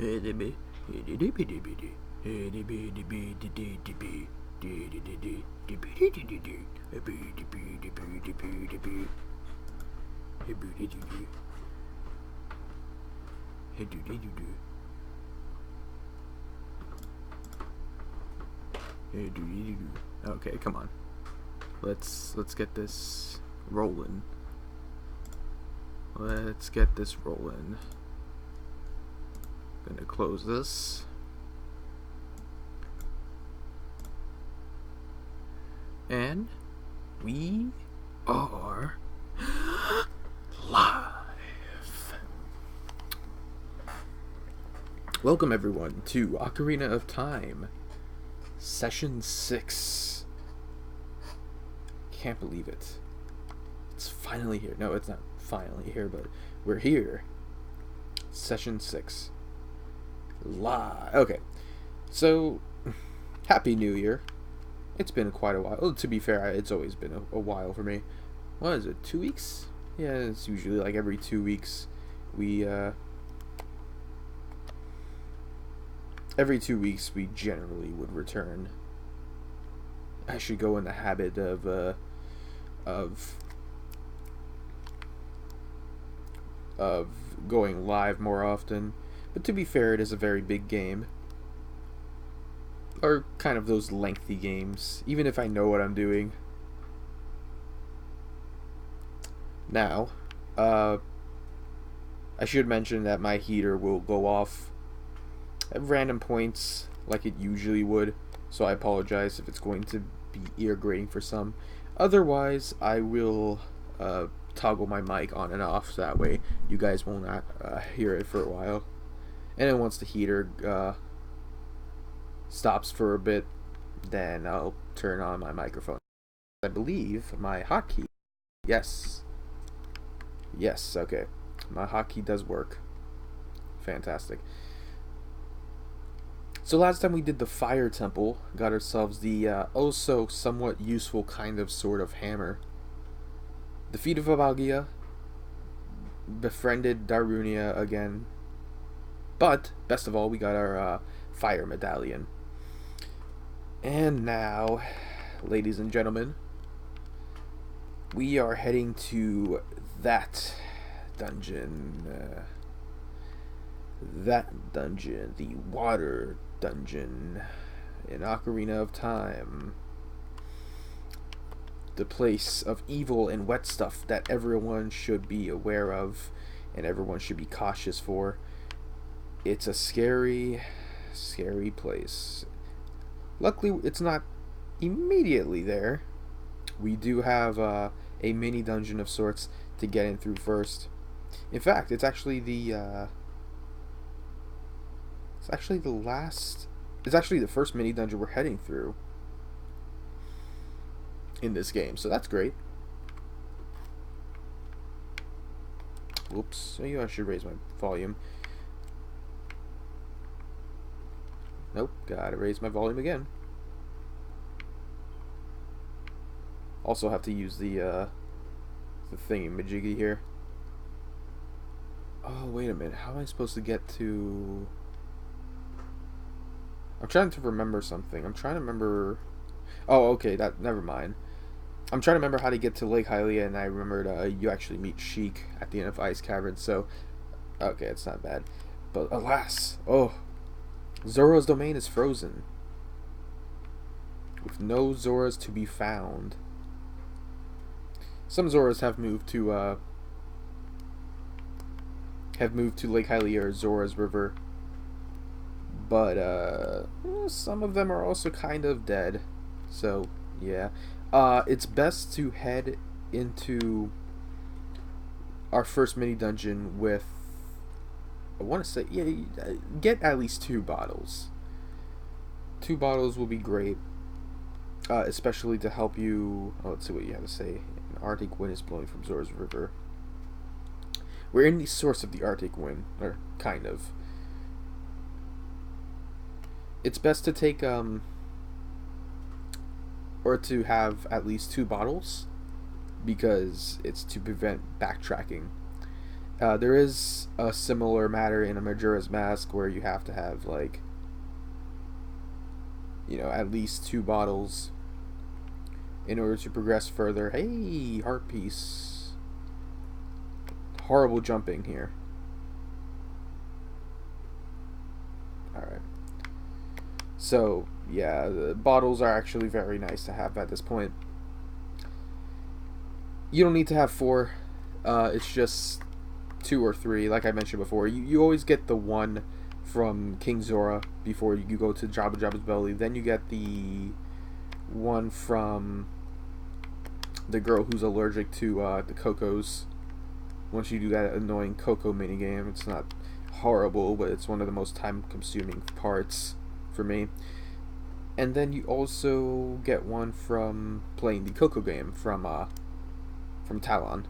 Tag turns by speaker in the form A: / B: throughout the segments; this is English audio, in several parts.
A: Okay, come on. Let's get this rolling. Let's get this rolling. Gonna close this. And we are live. Welcome everyone to Ocarina of Time, Session 6. Can't believe it. It's finally here. No, it's not finally here, but we're here. Session 6. Live. Okay. So, Happy New Year. It's been quite a while. Oh, to be fair, it's always been a while for me. What is it, 2 weeks? Yeah, it's usually like every 2 weeks. Every 2 weeks we generally would return. I should go in the habit of going live more often. But to be fair, it is a very big game. Or kind of those lengthy games, even if I know what I'm doing. Now, I should mention that my heater will go off at random points like it usually would, so I apologize if it's going to be ear grating for some. Otherwise, I will toggle my mic on and off, so that way you guys will not hear it for a while. And then once the heater stops for a bit, then I'll turn on my microphone. I believe my hotkey. Yes, okay. My hotkey does work. Fantastic. So last time we did the fire temple, got ourselves the also somewhat useful kind of sort of hammer. Defeated Vabagia, befriended Darunia again, but best of all, we got our fire medallion. And now, ladies and gentlemen, we are heading to that dungeon. The water dungeon in Ocarina of Time. The place of evil and wet stuff that everyone should be aware of and everyone should be cautious for. It's a scary, scary place. Luckily, it's not immediately there. We do have a mini dungeon of sorts to get in through first. In fact, it's actually the first mini dungeon we're heading through in this game, so that's great. Whoops, maybe I should raise my volume. Nope, gotta raise my volume again. Also have to use the thingy-majiggy here. Oh, wait a minute, how am I supposed to get to... I'm trying to remember something. I'm trying to remember... Oh, okay, never mind. I'm trying to remember how to get to Lake Hylia, and I remembered you actually meet Sheik at the end of Ice Cavern, so... Okay, it's not bad. But alas, Zora's domain is frozen, with no Zoras to be found. Some Zoras have moved to Lake Hylia or Zora's River, but some of them are also kind of dead. So yeah, it's best to head into our first mini dungeon with, I want to say, yeah, get at least 2 bottles. 2 bottles will be great, especially to help you. Oh, let's see what you have to say. An Arctic wind is blowing from Zora's River. We're in the source of the Arctic wind, or kind of. It's best to take or to have at least 2 bottles, because it's to prevent backtracking. There is a similar matter in a Majora's Mask where you have to have like, at least 2 bottles in order to progress further. Hey, heart piece. Horrible jumping here. Alright. So, yeah, the bottles are actually very nice to have at this point. You don't need to have 4. It's just 2 or 3, like I mentioned before. You always get the one from King Zora before you go to Jabba Jabba's belly. Then you get the one from the girl who's allergic to the Cocos. Once you do that annoying Coco minigame, it's not horrible, but it's one of the most time-consuming parts for me. And then you also get one from playing the Coco game from Talon.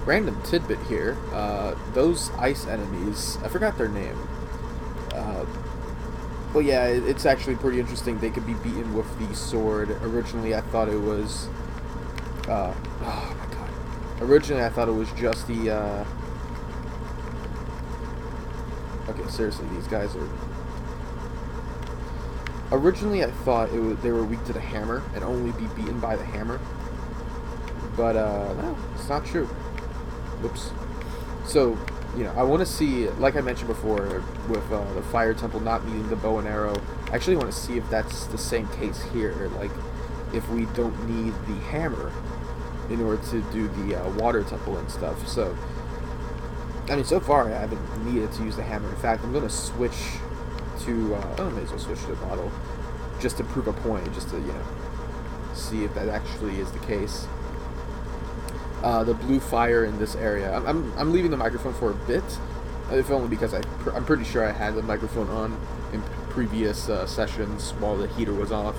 A: Random tidbit here. Those ice enemies, I forgot their name. Uh, but yeah, it's actually pretty interesting. They could be beaten with the sword. Originally, I thought it was. Oh my god. Originally, I thought it was just the. Okay, seriously, these guys are. Originally, I thought they were weak to the hammer and only be beaten by the hammer. But no, it's not true. Whoops. So, I want to see, like I mentioned before, with the Fire Temple not needing the bow and arrow, I actually want to see if that's the same case here. Like, if we don't need the hammer in order to do the Water Temple and stuff. So, I mean, so far I haven't needed to use the hammer. In fact, I'm going to switch to, I may as well switch to the bottle, just to prove a point, just to, see if that actually is the case. The blue fire in this area. I'm leaving the microphone for a bit, if only because I'm pretty sure I had the microphone on in previous sessions while the heater was off.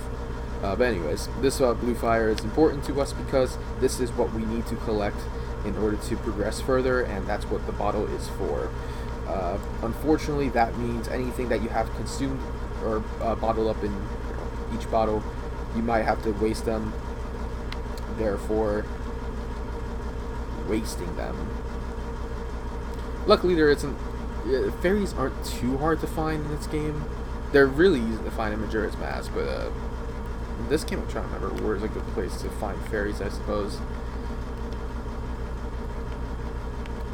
A: But anyways, this blue fire is important to us because this is what we need to collect in order to progress further, and that's what the bottle is for. Unfortunately, that means anything that you have consumed or bottled up in each bottle, you might have to waste them. Therefore, wasting them. Luckily, there isn't. Fairies aren't too hard to find in this game. They're really easy to find in Majora's Mask, but in this game, I'm trying to remember where's a good place to find fairies, I suppose.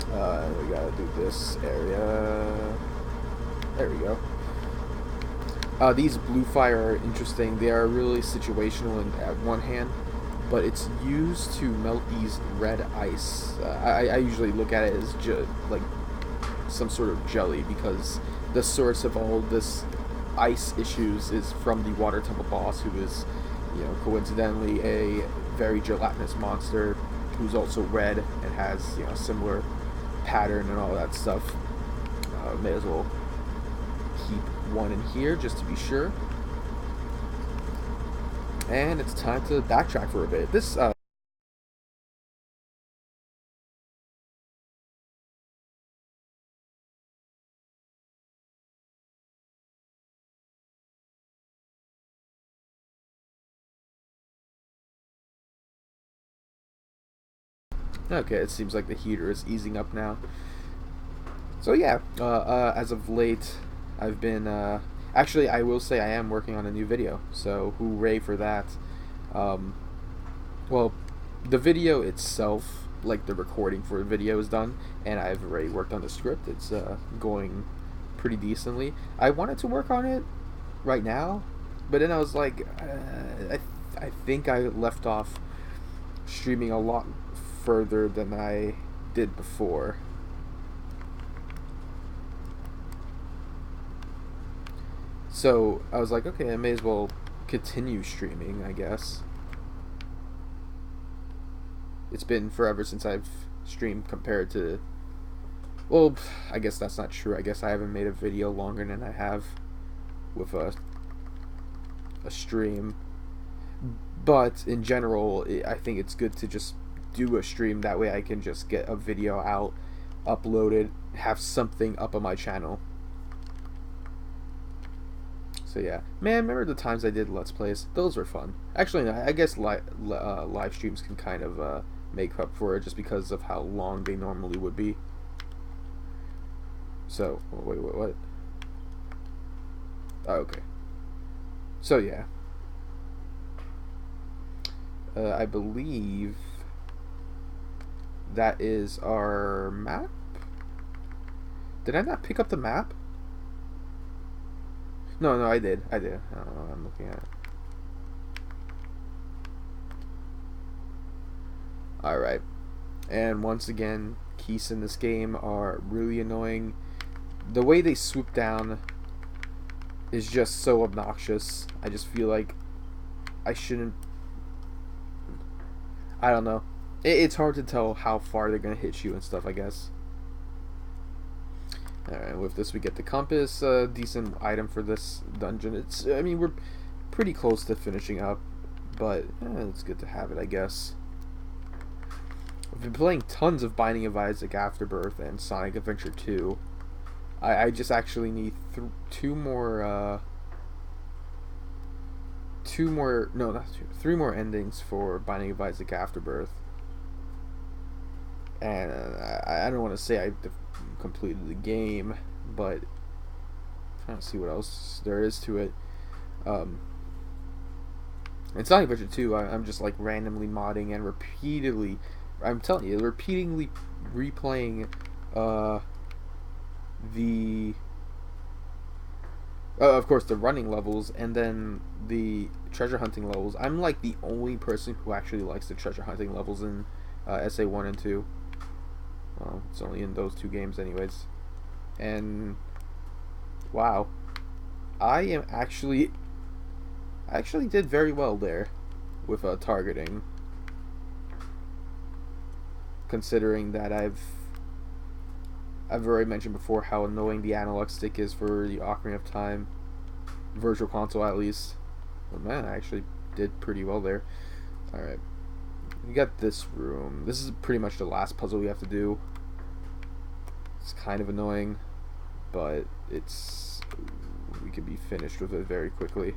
A: We gotta do this area. There we go. These blue fire are interesting. They are really situational at one hand, but it's used to melt these red ice. I usually look at it as like some sort of jelly, because the source of all this ice issues is from the water temple boss, who is, coincidentally a very gelatinous monster who's also red and has, similar pattern and all that stuff. May as well keep one in here just to be sure. And it's time to backtrack for a bit. This Okay, it seems like the heater is easing up now. So yeah, as of late, I've been actually, I will say I am working on a new video, so hooray for that. Um, well, the video itself, like the recording for the video, is done, and I've already worked on the script. It's going pretty decently. I wanted to work on it right now, but then I was like, I think I left off streaming a lot further than I did before. So I was like, okay, I may as well continue streaming, I guess. It's been forever since I've streamed compared to... Well, I guess that's not true. I guess I haven't made a video longer than I have with a stream. But in general, I think it's good to just do a stream. That way I can just get a video out, uploaded, have something up on my channel. So yeah, man, remember the times I did Let's Plays? Those were fun. Actually, no, I guess live streams can kind of make up for it, just because of how long they normally would be. So, wait, what? Oh, okay. So yeah. I believe that is our map? Did I not pick up the map? No, I did. I don't know what I'm looking at. Alright. And once again, keys in this game are really annoying. The way they swoop down is just so obnoxious. I just feel like I shouldn't... I don't know. It's hard to tell how far they're going to hit you and stuff, I guess. Alright, with this we get the compass, decent item for this dungeon. I mean, we're pretty close to finishing up, but it's good to have it, I guess. I've been playing tons of Binding of Isaac Afterbirth and Sonic Adventure 2. I just actually need three more endings for Binding of Isaac Afterbirth. And I don't want to say I completed the game, but I'm trying to see what else there is to it. In Sonic Adventure 2, I'm just like randomly modding and repeatedly, I'm telling you, repeatedly replaying of course, the running levels, and then the treasure hunting levels. I'm like the only person who actually likes the treasure hunting levels in SA1 and 2. Well, it's only in those two games anyways. And wow, I actually did very well there with targeting, considering that I've already mentioned before how annoying the analog stick is for the Ocarina of Time Virtual Console, at least. But man, I actually did pretty well there. Alright. We got this room. This is pretty much the last puzzle we have to do. It's kind of annoying, but we could be finished with it very quickly.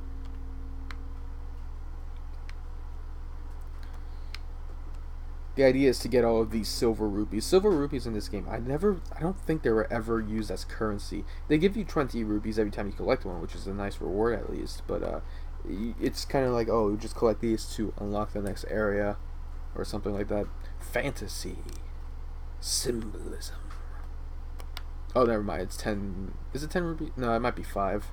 A: The idea is to get all of these silver rupees. Silver rupees in this game, I don't think they were ever used as currency. They give you 20 rupees every time you collect one, which is a nice reward at least, but it's kind of like, oh, just collect these to unlock the next area or something like that. Fantasy. Symbolism. Oh, never mind. It's 10. Is it 10 rupees? No, it might be 5.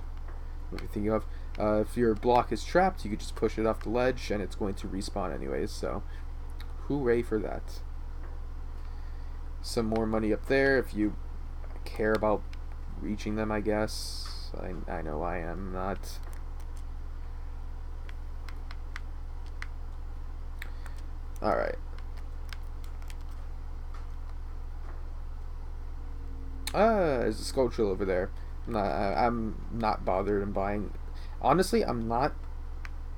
A: what you're thinking of. If your block is trapped, you could just push it off the ledge, and it's going to respawn anyways. So, hooray for that! Some more money up there if you care about reaching them, I guess. I know I am not. Alright. There's a sculpture over there. I'm not bothered in buying. Honestly, I'm not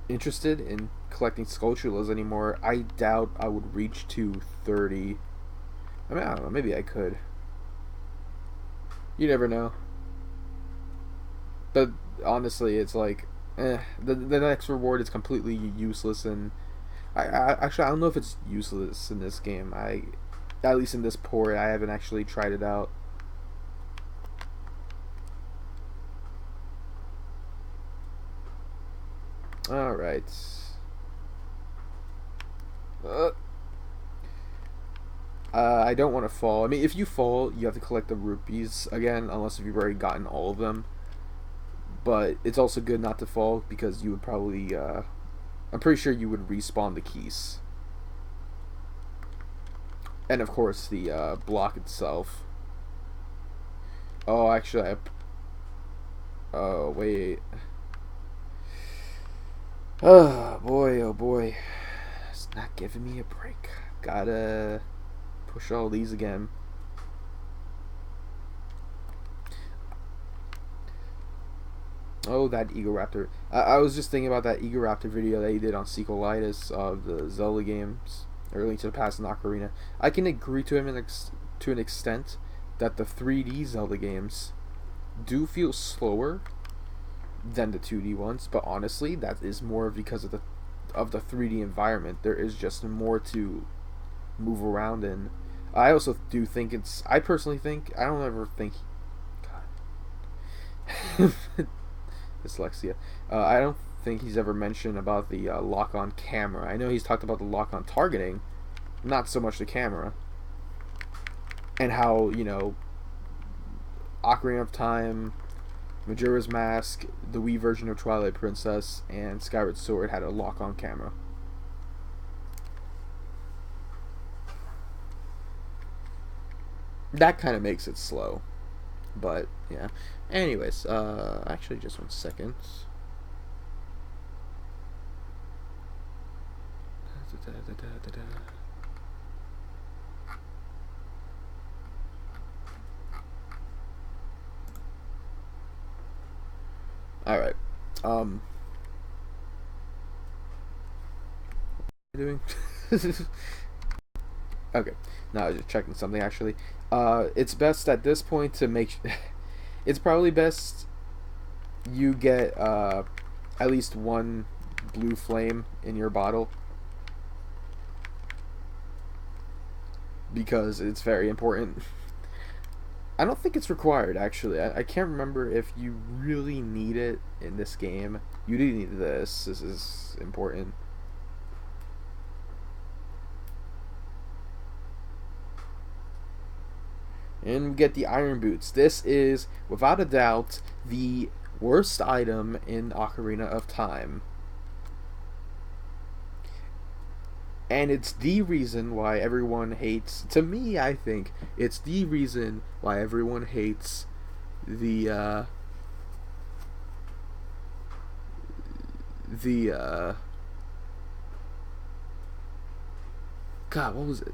A: interested in collecting Skulltulas anymore. I doubt I would reach to 30. I mean, I don't know. Maybe I could. You never know. But honestly, it's like, the next reward is completely useless, and actually I don't know if it's useless in this game. At least in this port, I haven't actually tried it out. All right. I don't want to fall. I mean, if you fall, you have to collect the rupees again, unless if you've already gotten all of them. But it's also good not to fall because you would probably, I'm pretty sure you would respawn the keys. And of course, the block itself. Oh, actually, oh, wait. Oh, boy, oh, boy. It's not giving me a break. Gotta push all these again. Oh, that Egoraptor. I was just thinking about that Egoraptor video that he did on Sequelitis of the Zelda games, or Link to the Past and Ocarina. I can agree to him to an extent that the 3D Zelda games do feel slower than the 2D ones, but honestly, that is more because of the 3D environment. There is just more to move around in. I also do think it's. I personally think. I don't ever think. God. Dyslexia. I don't think he's ever mentioned about the lock-on camera. I know he's talked about the lock-on targeting, not so much the camera. And how, you know, Ocarina of Time, Majora's Mask, the Wii version of Twilight Princess, and Skyward Sword had a lock-on camera. That kind of makes it slow. But, yeah. Anyways, actually, just 1 second. Alright. What am I doing? Okay. No, I was just checking something, actually. It's best at this point to make... It's probably best you get at least 1 blue flame in your bottle, because it's very important. I don't think it's required, actually. I can't remember if you really need it in this game. You do need this. This is important. And we get the iron boots. This is, without a doubt, the worst item in Ocarina of Time. And it's the reason why everyone hates, to me, I think, it's the reason why everyone hates the, God, what was it?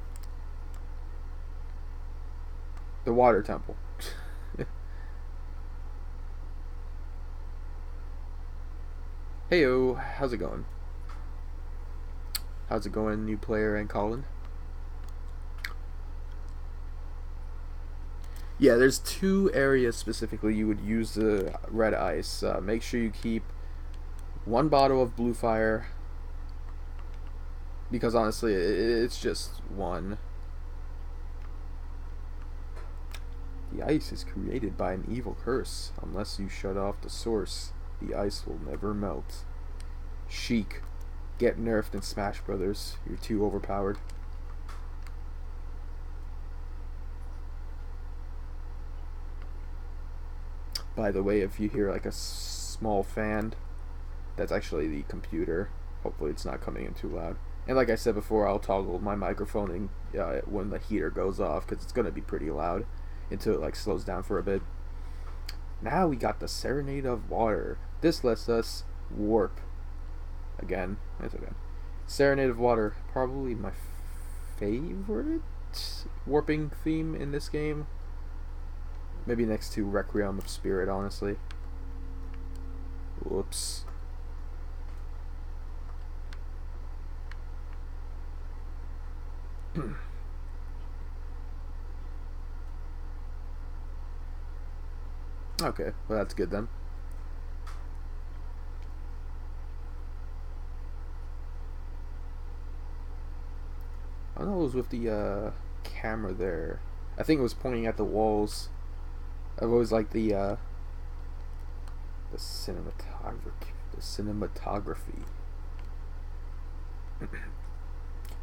A: The water temple. Heyo, how's it going? How's it going, new player and Colin? Yeah, there's 2 areas specifically you would use the red ice. Make sure you keep 1 bottle of blue fire, because honestly, it's just 1. The ice is created by an evil curse. Unless you shut off the source, the ice will never melt. Sheik, get nerfed in Smash Brothers. You're too overpowered. By the way, if you hear like a small fan. That's actually the computer. Hopefully it's not coming in too loud. And like I said before, I'll toggle my microphone when the heater goes off, because it's going to be pretty loud until it like slows down for a bit. Now we got the Serenade of Water. This lets us warp. Again, it's okay. Serenade of Water, probably my favorite warping theme in this game. Maybe next to Requiem of Spirit, honestly. Whoops. Okay, well that's good then. I don't know what was with the camera there. I think it was pointing at the walls. I've always liked the cinematography.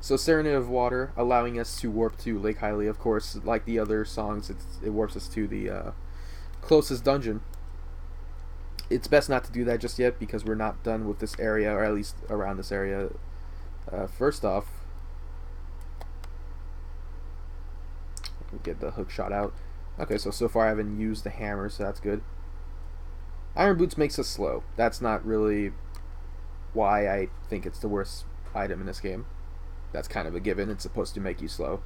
A: So Serenade of Water, allowing us to warp to Lake Hylia, of course. Like the other songs, it warps us to the closest dungeon. It's best not to do that just yet, because we're not done with this area, or at least around this area. First off, get the hook shot out. Okay, so far I haven't used the hammer, so that's good. Iron Boots makes us slow. That's not really why I think it's the worst item in this game. That's kind of a given. It's supposed to make you slow.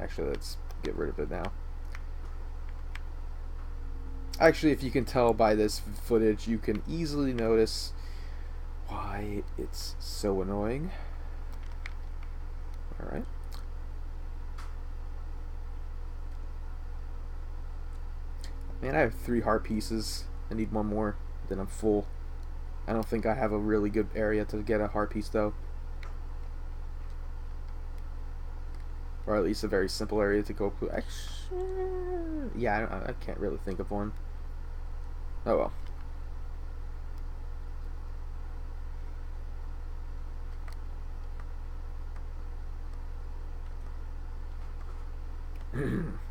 A: Actually, let's get rid of it now. Actually, if you can tell by this footage, you can easily notice why it's so annoying. Alright. Man, I have 3 heart pieces. I need one more, then I'm full. I don't think I have a really good area to get a heart piece, though. Or at least a very simple area to go to. Actually, yeah, I can't really think of one. Oh well.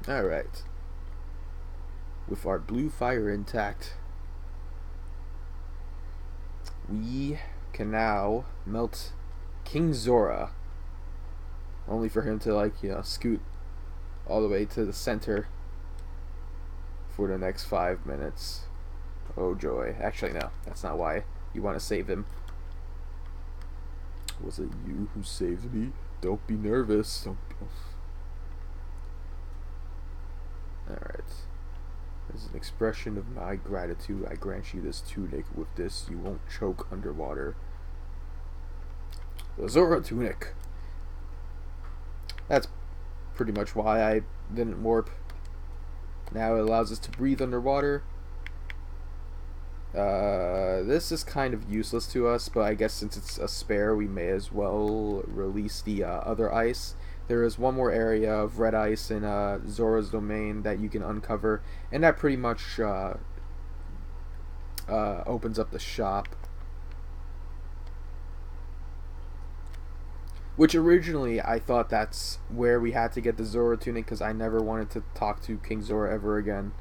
A: Alright. With our blue fire intact, we can now melt King Zora. Only for him to, like, scoot all the way to the center for the next 5 minutes. Oh joy. Actually, no. That's not why you want to save him. Was it you who saved me? Don't be nervous. Alright. As an expression of my gratitude, I grant you this tunic. With this, you won't choke underwater. The Zora tunic. That's pretty much why I didn't warp. Now it allows us to breathe underwater. This is kind of useless to us, but I guess since it's a spare, we may as well release the other ice. There is one more area of red ice in Zora's domain that you can uncover, and that pretty much opens up the shop. Which originally I thought that's where we had to get the Zora tunic, because I never wanted to talk to King Zora ever again.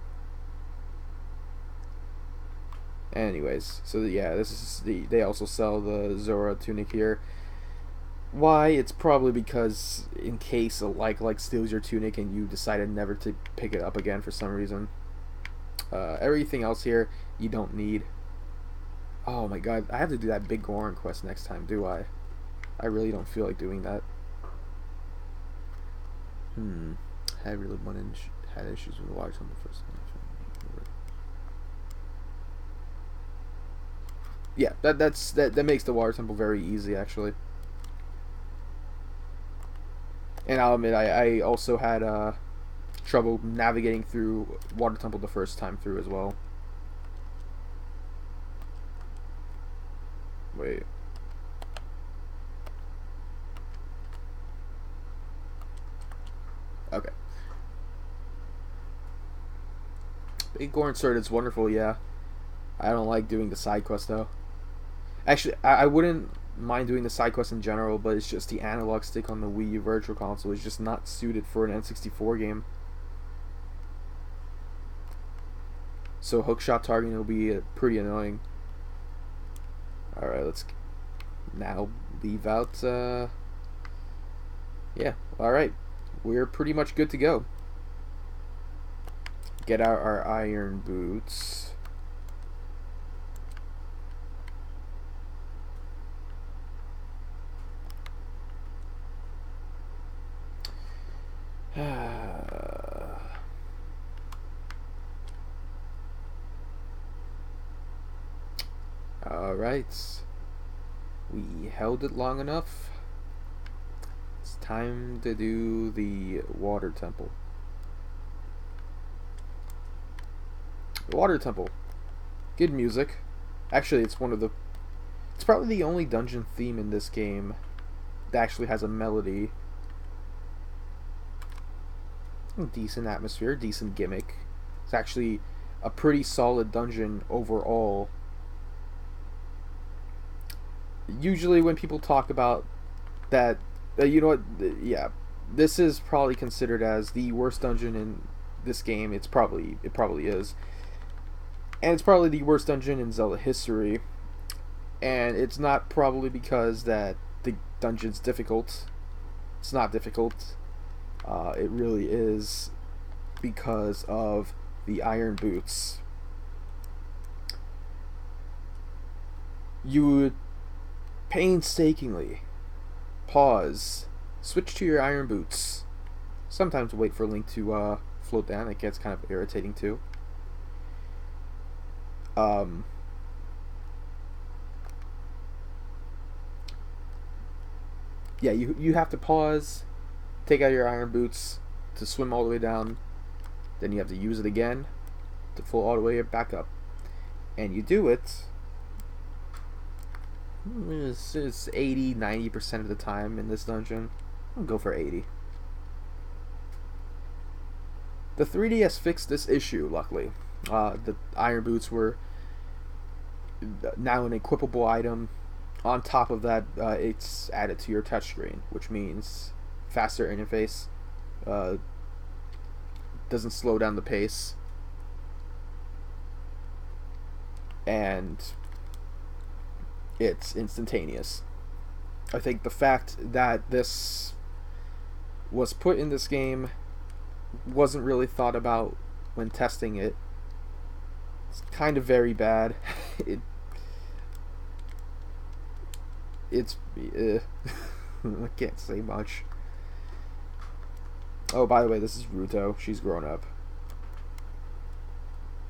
A: Anyways, so yeah, this is they also sell the Zora tunic here. Why? It's probably because in case a like steals your tunic and you decided never to pick it up again for some reason. Everything else here you don't need. Oh my god, I have to do that big Goron quest next time, do I? I really don't feel like doing that. I really had issues with the water temple first time. Yeah, that makes the water temple very easy, actually. And I'll admit, I also had trouble navigating through water temple the first time through as well. Wait. Okay. Big Goron Sword is wonderful, yeah. I don't like doing the side quest though. Actually, I wouldn't mind doing the side quest in general, but it's just the analog stick on the Wii U Virtual Console is just not suited for an N64 game. so hookshot targeting will be pretty annoying. Alright, let's now leave out, yeah, alright. We're pretty much good to go. Get out our iron boots. Alright. We held it long enough. It's time to do the water temple. The water temple. Good music. Actually, it's one of the... It's probably the only dungeon theme in this game that actually has a melody. Decent atmosphere, decent gimmick. It's actually a pretty solid dungeon overall. Usually when people talk about that, you know what, yeah, this is probably considered as the worst dungeon in this game. It probably is. And it's probably the worst dungeon in Zelda history. And it's not probably because that the dungeon's difficult. It's not difficult. It really is because of the iron boots. You would painstakingly pause, switch to your iron boots. Sometimes wait for Link to float down. It gets kind of irritating too. Yeah, you have to pause, take out your iron boots to swim all the way down. Then you have to use it again to float all the way back up. And you do it, it's 80-90% of the time in this dungeon. I'll go for 80. The 3DS fixed this issue, luckily. The iron boots were now an equipable item. On top of that, it's added to your touchscreen, which means faster interface. Doesn't slow down the pace. And it's instantaneous. I think the fact that this was put in this game wasn't really thought about when testing it. It's kind of very bad. It's I can't say much. Oh, by the way, this is Ruto. She's grown up.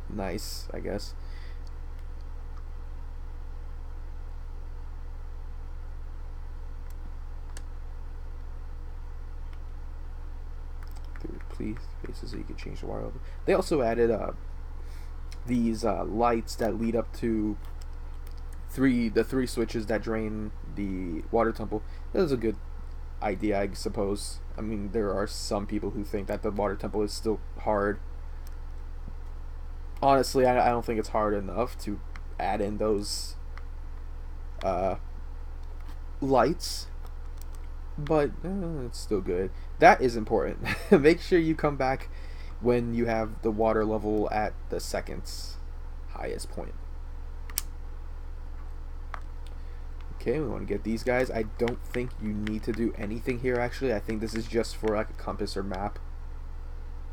A: Nice, I guess. Please, faces so you can change the wire. They also added these lights that lead up to the three switches that drain the water temple. That is a good idea, I suppose. I mean, there are some people who think that the water temple is still hard. Honestly, I don't think it's hard enough to add in those lights, but it's still good. That is important. Make sure you come back when you have the water level at the second highest point. Okay, we want to get these guys. I don't think you need to do anything here, actually. I think this is just for like a compass or map,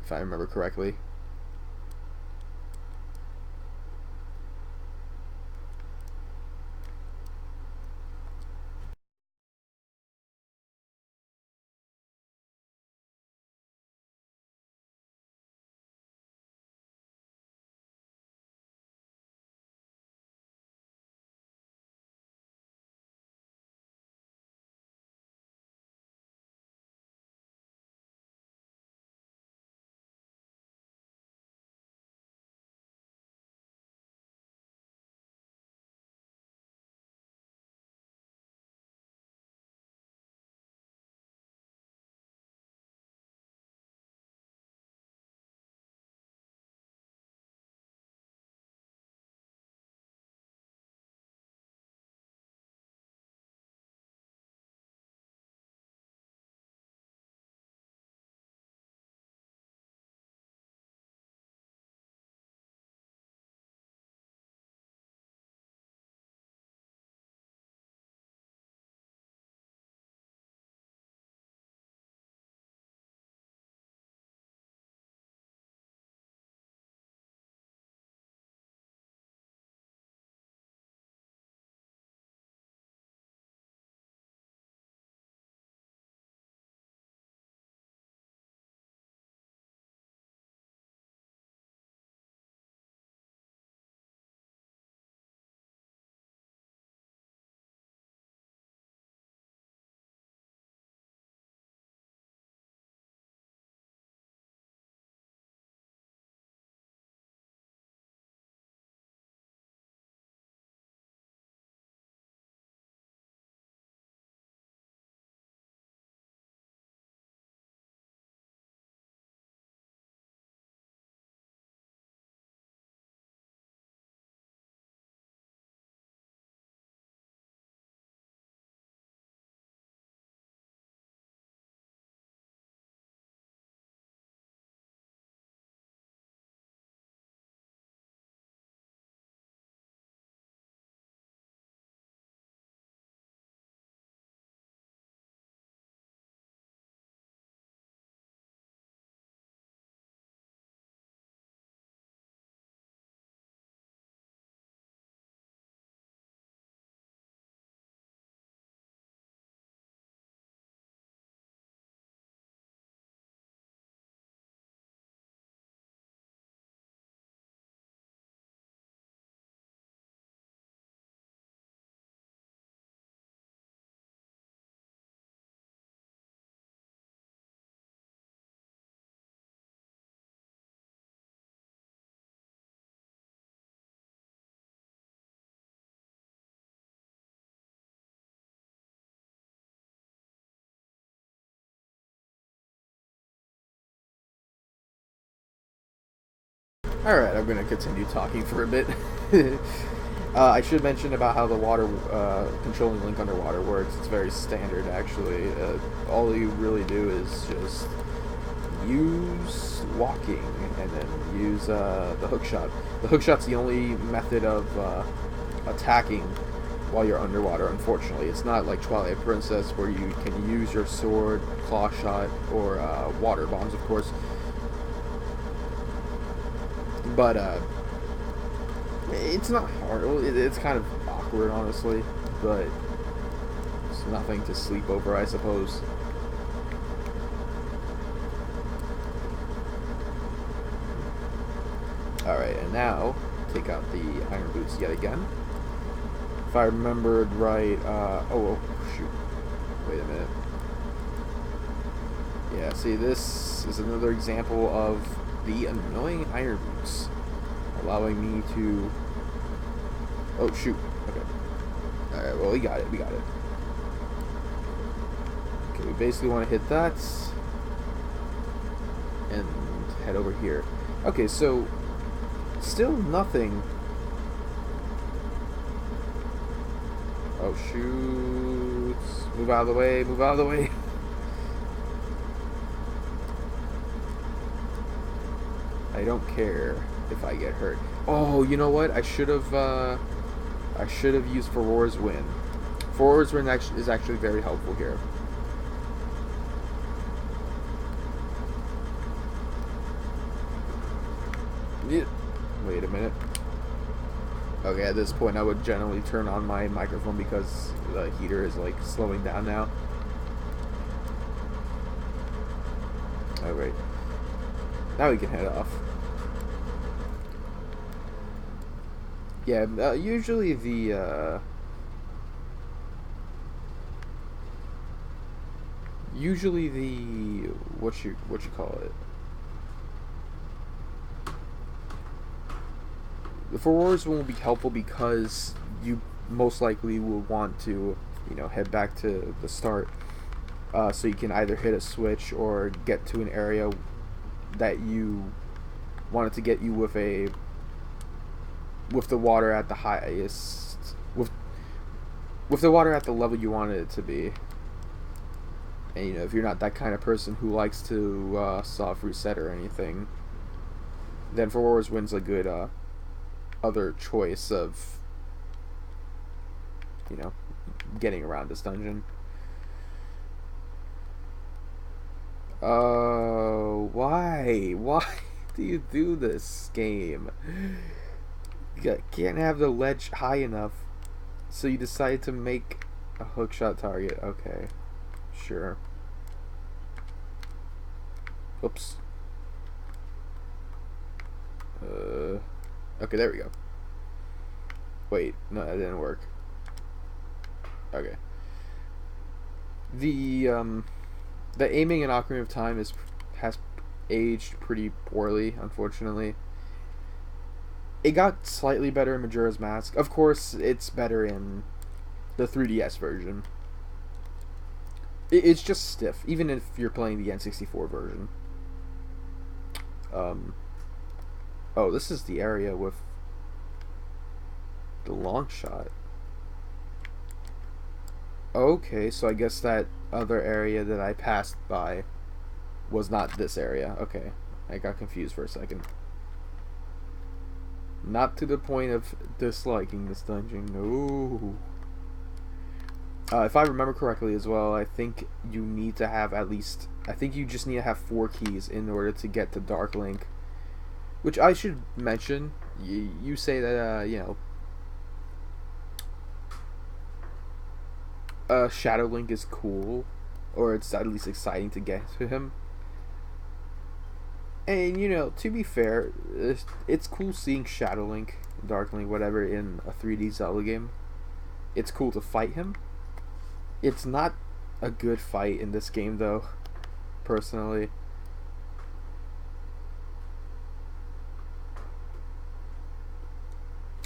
A: if I remember correctly. Alright, I'm gonna continue talking for a bit. I should mention about how the water controlling Link underwater works. It's very standard, actually. All you really do is just use walking and then use the hook shot. The hook shot's the only method of attacking while you're underwater, unfortunately. It's not like Twilight Princess where you can use your sword, claw shot, or water bombs, of course. But it's not hard. It's kind of awkward, honestly, but it's nothing to sleep over, I suppose. Alright, and now take out the iron boots yet again. If I remembered right, oh, shoot. Wait a minute. Yeah, see, this is another example of the annoying iron boots allowing me to... Oh, shoot. Okay. Alright, well, we got it. Okay, we basically want to hit that and head over here. Okay, so still nothing. Oh, shoot. Move out of the way. I don't care if I get hurt. Oh, you know what? I should have used Furor's Wind. Furor's Wind is actually very helpful here. Yeah. Wait a minute. Okay, at this point I would generally turn on my microphone because the heater is like slowing down now. Alright. Now we can head off. Yeah, usually the what you call it? The Furor's will be helpful because you most likely will want to, you know, head back to the start, so you can either hit a switch or get to an area that you wanted to get you with the water at the highest, with the water at the level you wanted it to be. And you know, if you're not that kind of person who likes to soft reset or anything, then Furor's Wind's a good other choice of, you know, getting around this dungeon. Oh, why do you do this game? You can't have the ledge high enough, so you decide to make a hookshot target. Okay, sure. Oops. Okay, there we go. Wait, no, that didn't work. Okay. The aiming in Ocarina of Time has aged pretty poorly, unfortunately. It got slightly better in Majora's Mask. Of course, it's better in the 3DS version. It's just stiff, even if you're playing the N64 version. Oh, this is the area with the long shot. Okay, so I guess that other area that I passed by was not this area. Okay, I got confused for a second. Not to the point of disliking this dungeon, no. If I remember correctly as well, I think you need to have at least... I think you just need to have 4 keys in order to get to Dark Link. Which I should mention, you say that, you know, Shadow Link is cool, or it's at least exciting to get to him. And, you know, to be fair, it's cool seeing Shadow Link, Dark Link, whatever, in a 3D Zelda game. It's cool to fight him. It's not a good fight in this game, though, personally.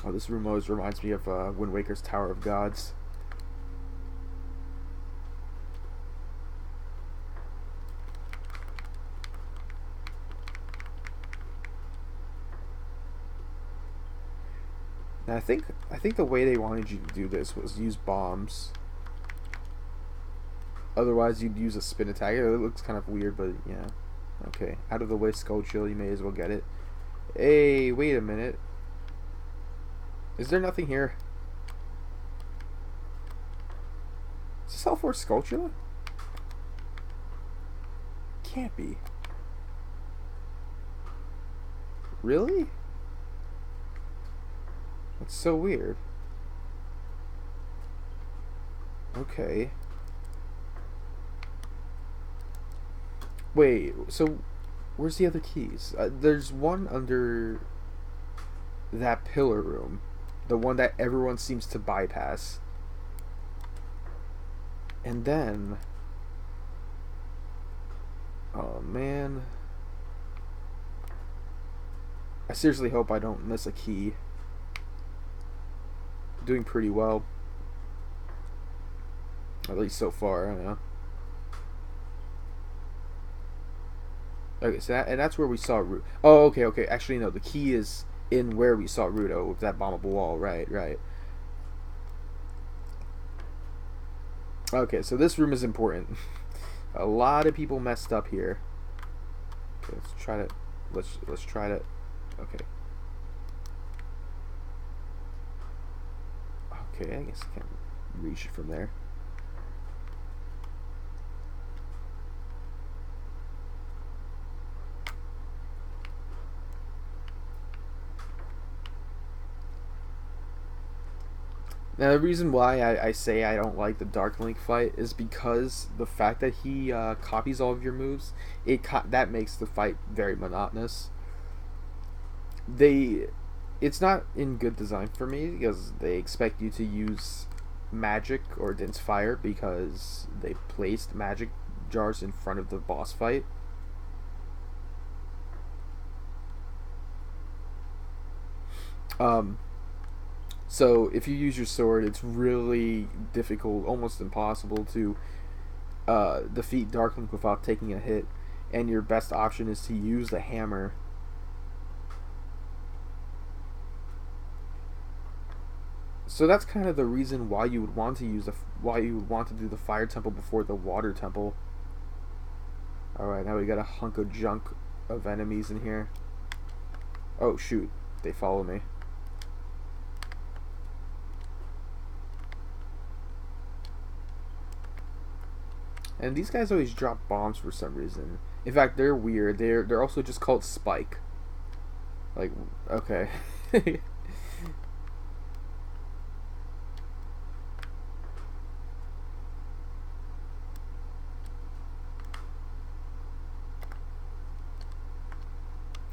A: Oh, this room always reminds me of Wind Waker's Tower of Gods. Now I think the way they wanted you to do this was use bombs. Otherwise, you'd use a spin attack. It looks kind of weird, but yeah. Okay, out of the way, Skull Chill. You may as well get it. Hey, wait a minute. Is there nothing here? Is this all for Skulltula? Can't be. Really? That's so weird. Okay. Wait, so where's the other keys? There's one under that pillar room. The one that everyone seems to bypass. And then... oh, man. I seriously hope I don't miss a key. I'm doing pretty well. At least so far, I don't know. Okay, so that's where we saw Root. Oh, okay. Actually, no, the key is in where we saw Ruto with that bombable wall. Right. Okay, so this room is important. A lot of people messed up here. Okay, let's try to. Let's try to. Okay. Okay, I guess I can't reach it from there. Now, the reason why I say I don't like the Dark Link fight is because the fact that he copies all of your moves, that makes the fight very monotonous. It's not in good design for me because they expect you to use magic or dense fire because they placed magic jars in front of the boss fight. So if you use your sword, it's really difficult, almost impossible to defeat Darklink without taking a hit. And your best option is to use the hammer. So that's kind of the reason why you would want to do the fire temple before the water temple. All right, now we got a hunk of junk of enemies in here. Oh shoot, they follow me. And these guys always drop bombs for some reason. In fact, they're weird. They're also just called Spike. Like, okay.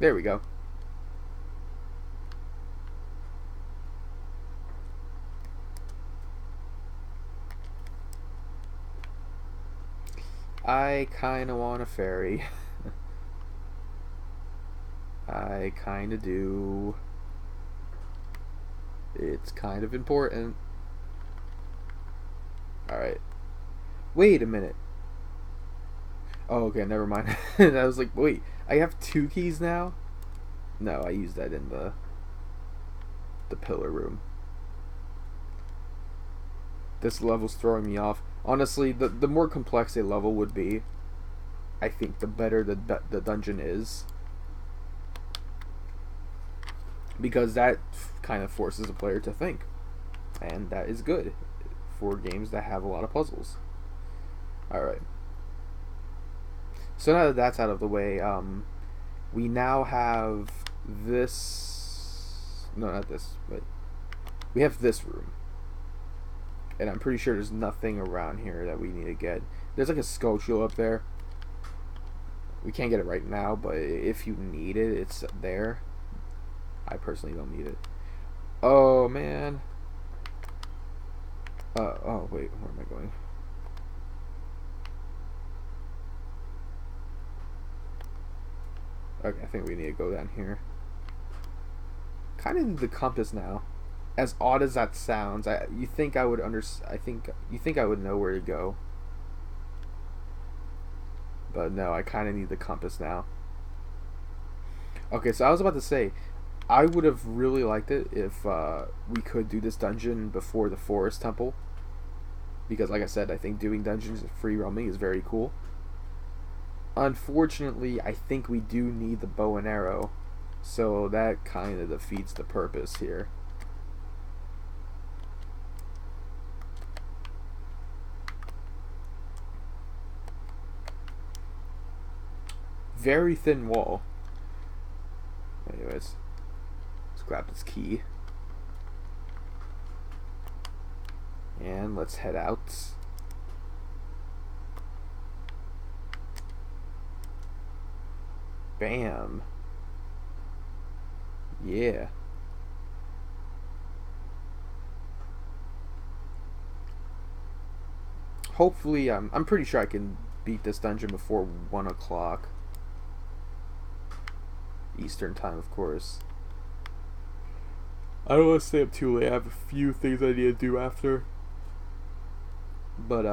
A: There we go. I kinda want a fairy. I kinda do. It's kind of important. Alright. Wait a minute. Oh, okay, never mind. I was like, wait, I have 2 keys now? No, I used that in the pillar room. This level's throwing me off. Honestly, the more complex a level would be, I think the better the dungeon is. Because that kind of forces a player to think. And that is good for games that have a lot of puzzles. Alright. So now that that's out of the way, we now have this... no, not this, but we have this room. And I'm pretty sure there's nothing around here that we need to get. There's like a Skulltula up there. We can't get it right now, but if you need it, it's there. I personally don't need it. Oh, man. Oh, wait, where am I going? Okay, I think we need to go down here. Kind of need the compass now. As odd as that sounds, you think I would you think I would know where to go. But no, I kind of need the compass now. Okay, so I was about to say, I would have really liked it if we could do this dungeon before the forest temple, because like I said, I think doing dungeons free roaming is very cool. Unfortunately, I think we do need the bow and arrow, so that kind of defeats the purpose here. Very thin wall. Anyways, let's grab this key. And let's head out. Bam. Yeah. Hopefully, I'm pretty sure I can beat this dungeon before 1 o'clock. Eastern time, of course. I don't want to stay up too late. I have a few things I need to do after. But,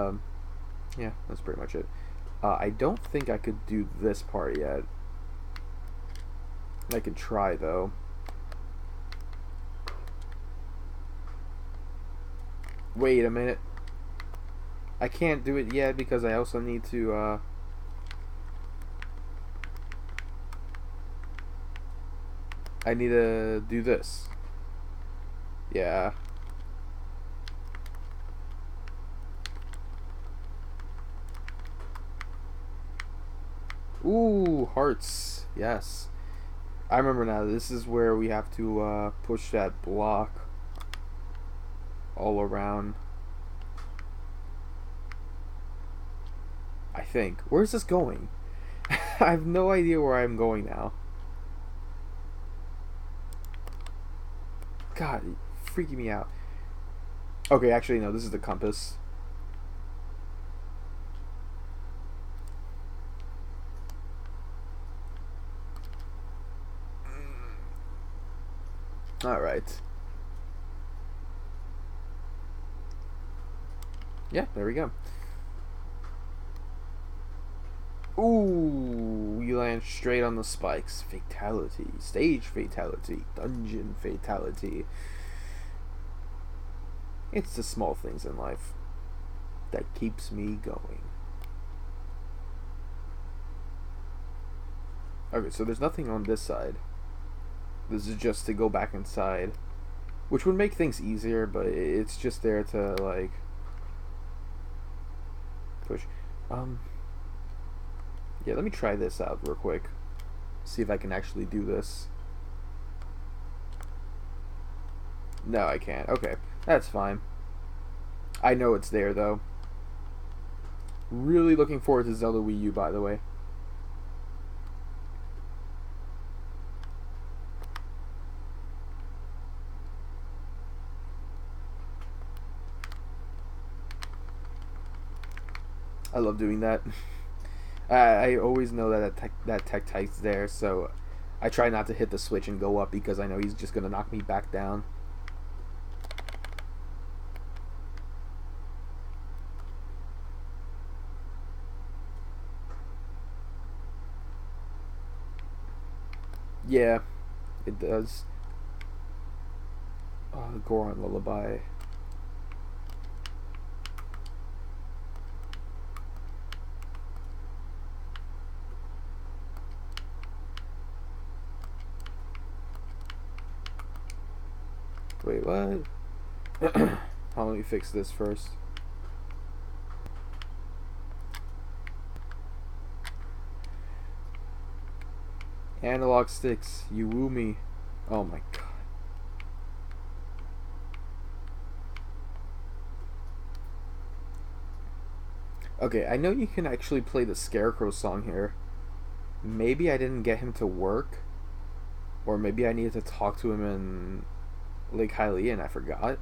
A: yeah, that's pretty much it. I don't think I could do this part yet. I could try, though. Wait a minute. I can't do it yet because I also need to, I need to do this. Yeah. Ooh, hearts. Yes. I remember now. This is where we have to push that block all around. I think. Where's this going? I have no idea where I'm going now. God, freaking me out. Okay, actually, no. This is the compass. Alright. Yeah, there we go. Ooh, we land straight on the spikes. Fatality. Stage fatality. Dungeon fatality. It's the small things in life that keeps me going. Okay, so there's nothing on this side. This is just to go back inside, which would make things easier, but it's just there to, like, push. Yeah, let me try this out real quick. See if I can actually do this. No, I can't. Okay, that's fine. I know it's there, though. Really looking forward to Zelda Wii U, by the way. I love doing that. I always know that that Tektite's there, so I try not to hit the switch and go up because I know he's just gonna knock me back down. Yeah, it does. Oh, Goron Lullaby. Wait, what? Let me fix this first. Analog sticks, you woo me. Oh my god. Okay, I know you can actually play the Scarecrow song here. Maybe I didn't get him to work. Or maybe I needed to talk to him in Lake Hylia and I forgot.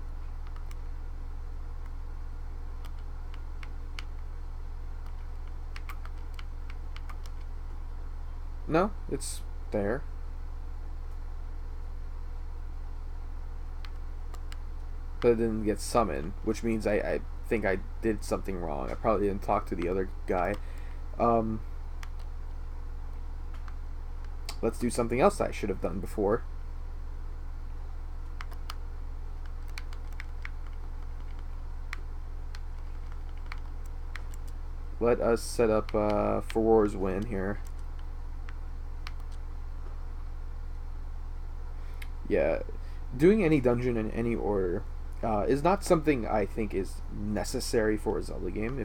A: No, it's there. But it didn't get summoned, which means I think I did something wrong. I probably didn't talk to the other guy. Let's do something else I should have done before. let us set up for War's win here. Yeah, doing any dungeon in any order is not something I think is necessary for a Zelda game.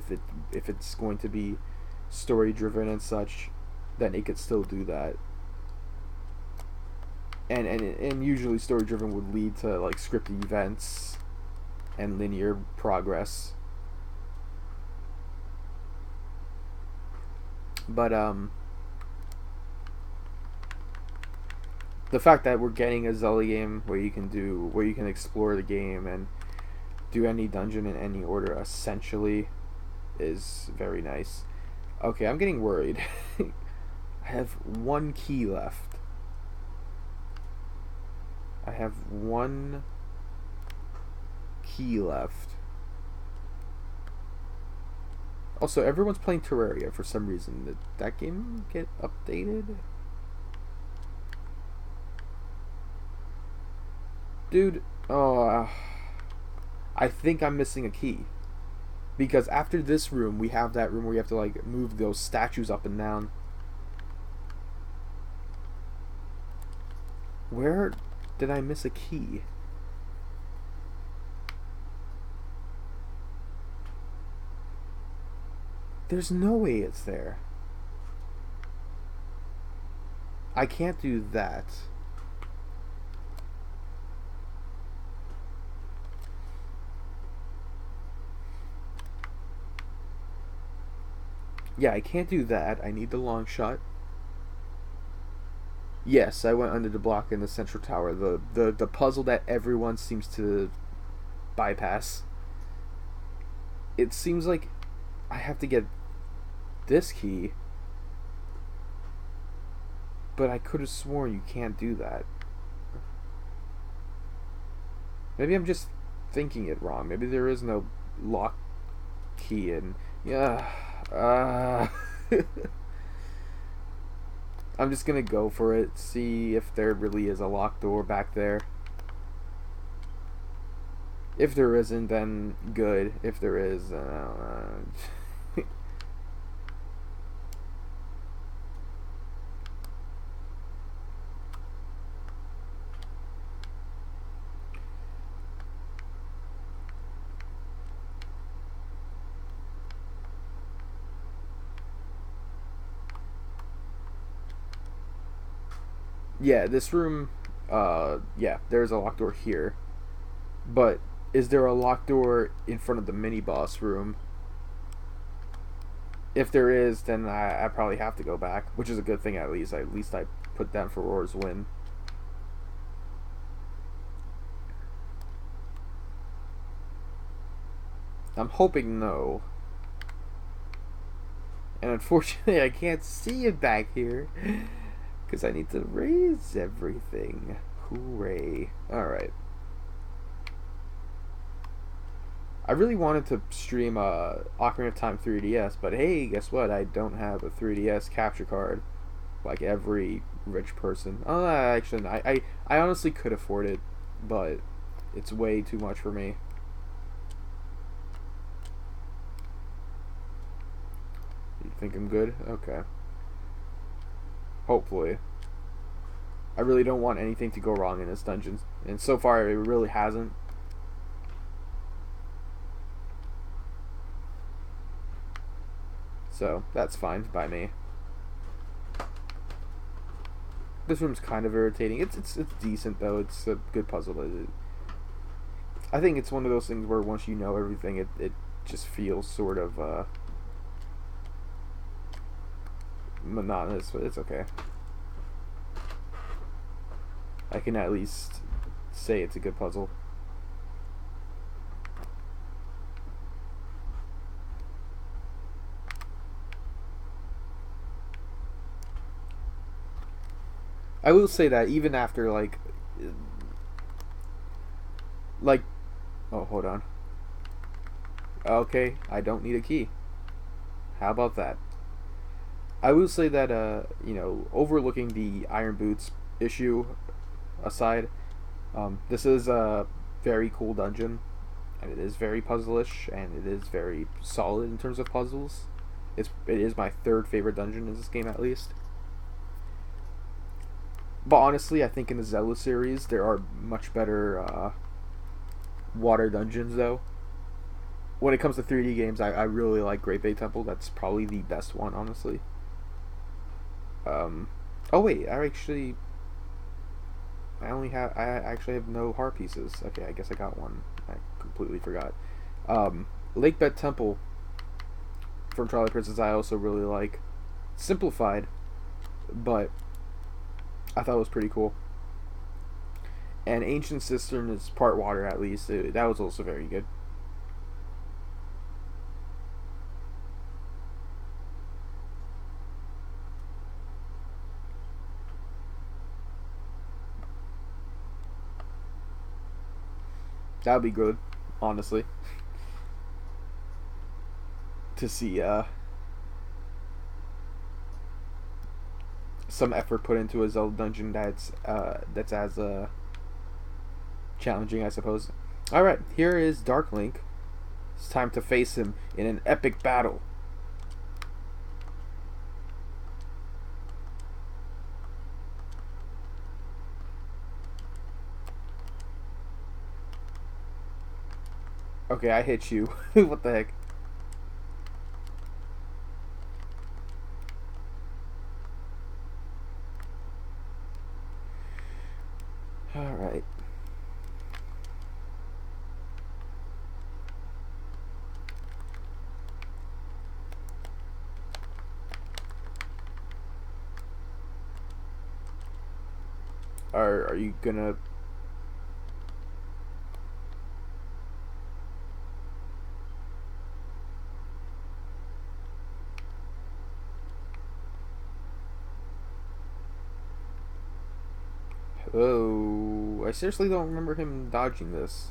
A: If it's going to be story driven and such, then it could still do that. And usually story driven would lead to like scripted events and linear progress. But the fact that we're getting a Zelda game where you can explore the game and do any dungeon in any order essentially is very nice. Okay, I'm getting worried. I have one key left. I have one key left. Also, everyone's playing Terraria for some reason. Did that game get updated? Dude, oh, I think I'm missing a key. Because after this room, we have that room where you have to like move those statues up and down. Where did I miss a key? There's no way it's there. I can't do that. Yeah, I can't do that. I need the long shot. Yes, I went under the block in the central tower. The puzzle that everyone seems to bypass. It seems like I have to get this key, but I could have sworn you can't do that. Maybe I'm just thinking it wrong. Maybe there is no lock key and yeah. I'm just gonna go for it, see if there really is a locked door back there. If there isn't, then good. If there is, yeah, this room, yeah, there's a locked door here. But is there a locked door in front of the mini boss room? If there is, then I probably have to go back, which is a good thing at least. At least I put down for Roar's win. I'm hoping no. And unfortunately, I can't see it back here. Because I need to raise everything. Hooray. Alright. I really wanted to stream Ocarina of Time 3DS, but hey, guess what? I don't have a 3DS capture card. Like every rich person. Oh, actually, I honestly could afford it, but it's way too much for me. You think I'm good? Okay. Hopefully. I really don't want anything to go wrong in this dungeon. And so far, it really hasn't. So, that's fine by me. This room's kind of irritating. It's decent, though. It's a good puzzle. I think it's one of those things where once you know everything, it just feels sort of monotonous, but it's okay. I can at least say it's a good puzzle. I will say that even after like oh, hold on. Okay, I don't need a key. How about that? I will say that you know, overlooking the Iron Boots issue aside, this is a very cool dungeon, and it is very puzzlish, and it is very solid in terms of puzzles. It is my third favorite dungeon in this game at least. But honestly, I think in the Zelda series there are much better water dungeons though. When it comes to 3D games, I really like Great Bay Temple. That's probably the best one, honestly. Um, oh wait, I actually have no heart pieces. Okay, I guess I got one. I completely forgot. Lake Bed Temple from Twilight Princess I also really like. Simplified, but I thought it was pretty cool. And Ancient Cistern is part water at least. That was also very good. That would be good, honestly, to see some effort put into a Zelda dungeon that's as challenging, I suppose. All right, here is Dark Link. It's time to face him in an epic battle. Okay, I hit you. What the heck? All right. Are you gonna? Oh, I seriously don't remember him dodging this.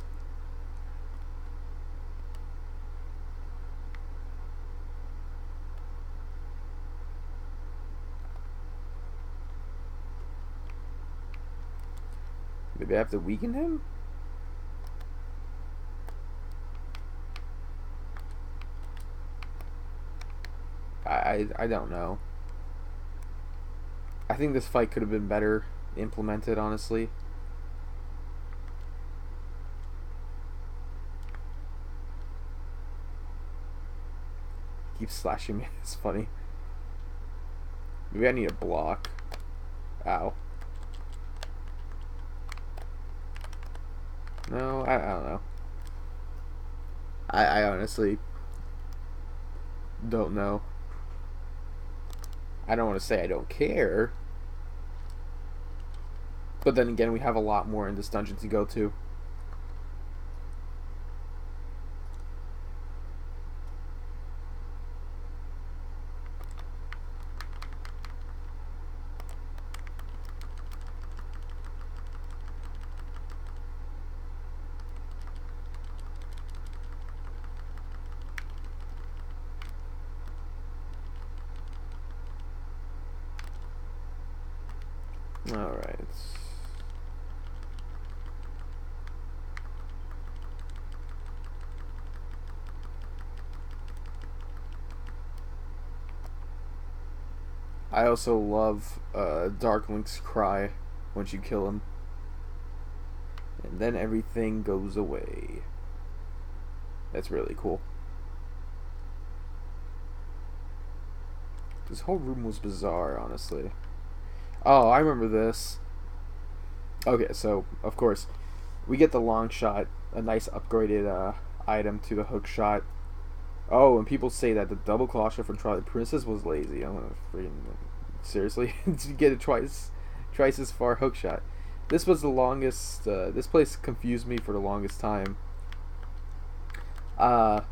A: Maybe I have to weaken him? I don't know. I think this fight could have been better implemented, honestly. Keeps slashing me. It's funny. Maybe I need a block. Ow. No, I don't know. I honestly don't know. I don't want to say I don't care. But then again, we have a lot more in this dungeon to go to. Alright. I also love Dark Link's cry once you kill him. And then everything goes away. That's really cool. This whole room was bizarre, honestly. Oh, I remember this. Okay, so, of course, we get the long shot, a nice upgraded item to the hook shot. Oh, and people say that the double claw shot from Twilight Princess was lazy. I'm gonna freaking... Seriously? To get a twice as far hook shot. This was the longest... this place confused me for the longest time. I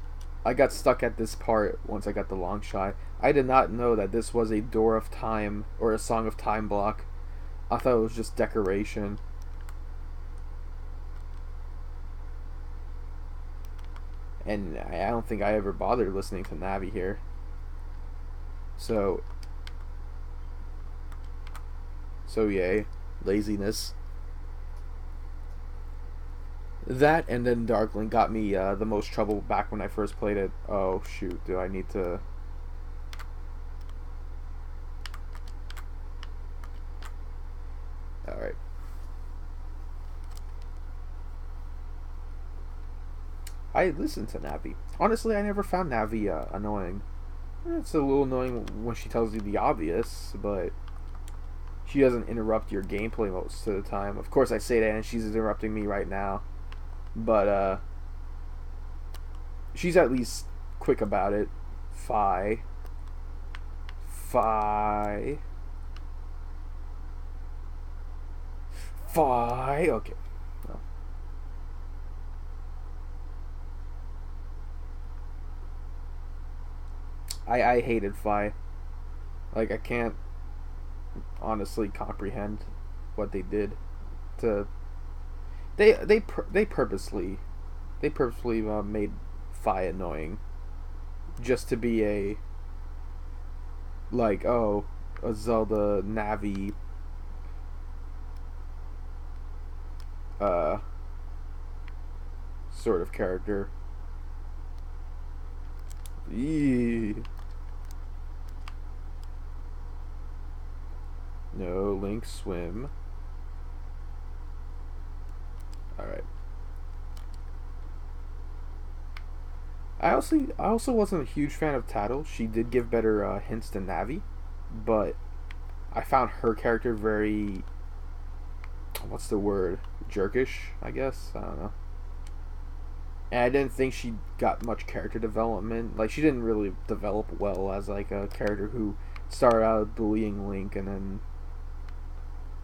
A: got stuck at this part once I got the long shot. I did not know that this was a Door of Time or a Song of Time block. I thought it was just decoration. And I don't think I ever bothered listening to Navi here. So yay. Laziness. That and then Darkling got me the most trouble back when I first played it. Oh shoot, do I need to... I listen to Navi. Honestly, I never found Navi annoying. It's a little annoying when she tells you the obvious, but she doesn't interrupt your gameplay most of the time. Of course, I say that, and she's interrupting me right now. But she's at least quick about it. Fi. Fi. Fi. Okay. Well, I hated Fi. Like, I can't honestly comprehend what they did to. They purposely made Fi annoying just to be a, like, oh, a Zelda Navi uh sort of character. Eee. No, Link swim. Alright. I also wasn't a huge fan of Tattle. She did give better hints than Navi, but I found her character very, what's the word? Jerkish, I guess. I don't know. And I didn't think she got much character development. Like, she didn't really develop well as like a character who started out bullying Link and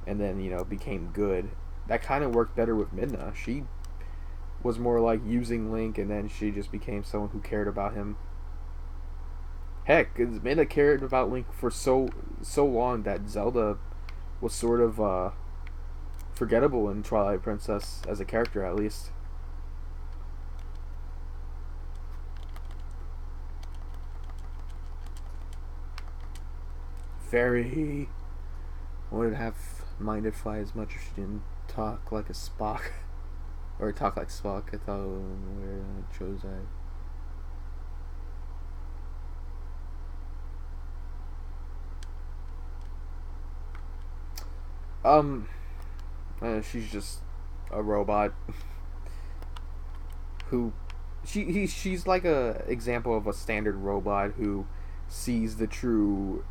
A: then became good. That kind of worked better with Midna. She was more like using Link, and then she just became someone who cared about him. Heck, Midna cared about Link for so long that Zelda was sort of forgettable in Twilight Princess as a character, at least. Very. I wouldn't have minded Fly as much if she didn't talk like a Spock. Or talk like Spock. I thought where I chose I. Um, she's just a robot who she's like a example of a standard robot who sees the true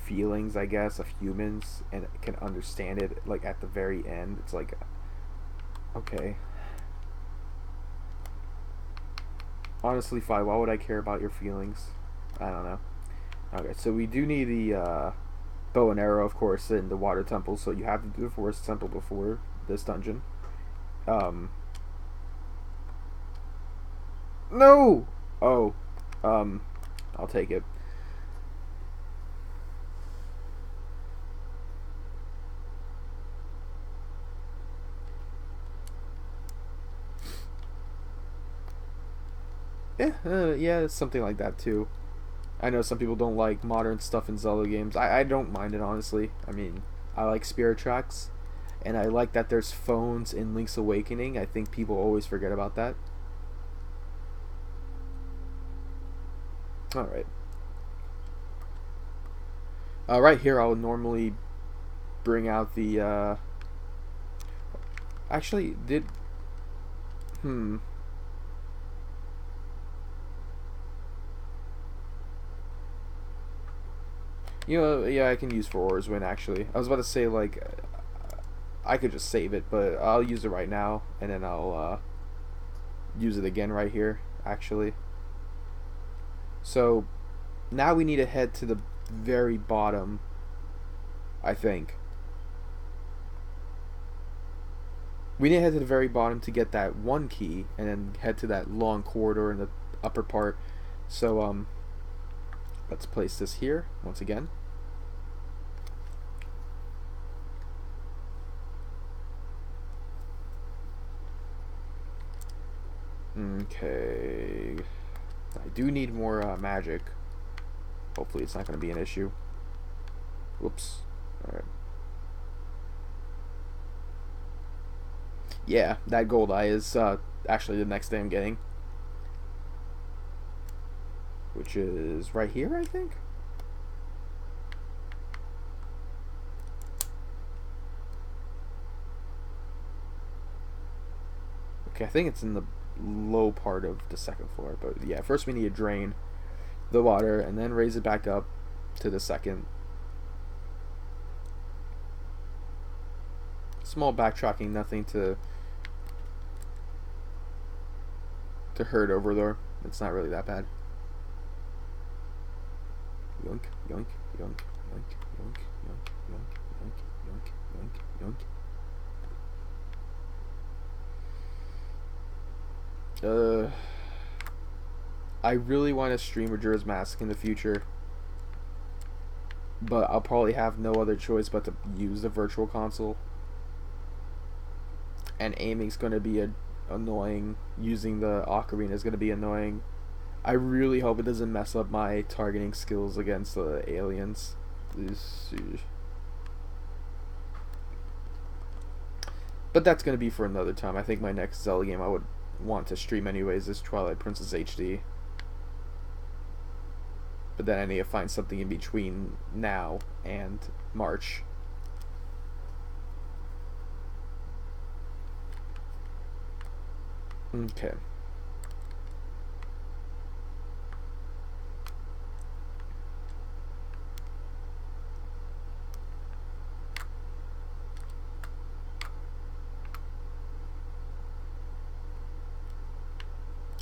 A: feelings, I guess, of humans and can understand it. Like at the very end, it's like, okay, honestly, Fi, why would I care about your feelings? I don't know. Okay, so we do need the bow and arrow, of course, in the water temple. So you have to do the forest temple before this dungeon. Um, no. Oh, I'll take it. Yeah, it's something like that too. I know some people don't like modern stuff in Zelda games. I don't mind it, honestly. I mean, I like Spirit Tracks, and I like that there's phones in Link's Awakening. I think people always forget about that. Alright. Right here, I'll normally bring out the, actually, did... Hmm. Yeah, I can use for Orswin, actually. I was about to say, like, I could just save it, but I'll use it right now, and then I'll use it again right here, actually. So, now we need to head to the very bottom, I think. We need to head to the very bottom to get that one key, and then head to that long corridor in the upper part. So, let's place this here, once again. Okay. I do need more magic. Hopefully it's not going to be an issue. Whoops. Alright. Yeah, that gold eye is actually the next thing I'm getting. Which is right here, I think? Okay, I think it's in the low part of the second floor. But yeah, first we need to drain the water and then raise it back up to the second. Small backtracking, nothing to hurt over there. It's not really that bad. Yoink, yoink, yoink, yoink, yoink, yoink, yoink, yoink, yoink, yoink, yoink. I really want to stream Majora's Mask in the future, but I'll probably have no other choice but to use the virtual console. And aiming's going to be annoying. Using the Ocarina is going to be annoying. I really hope it doesn't mess up my targeting skills against the aliens. But that's going to be for another time. I think my next Zelda game I would want to stream anyways is Twilight Princess HD. But then I need to find something in between now and March. Okay.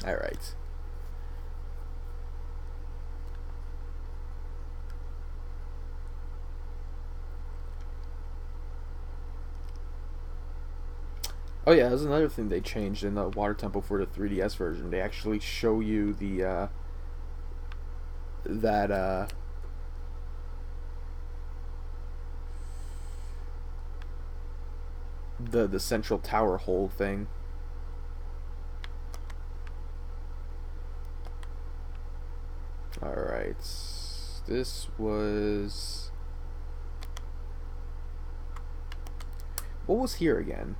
A: Alright. Oh yeah, there's another thing they changed in the Water Temple for the 3DS version. They actually show you the that the central tower hole thing. Alright. This was... What was here again?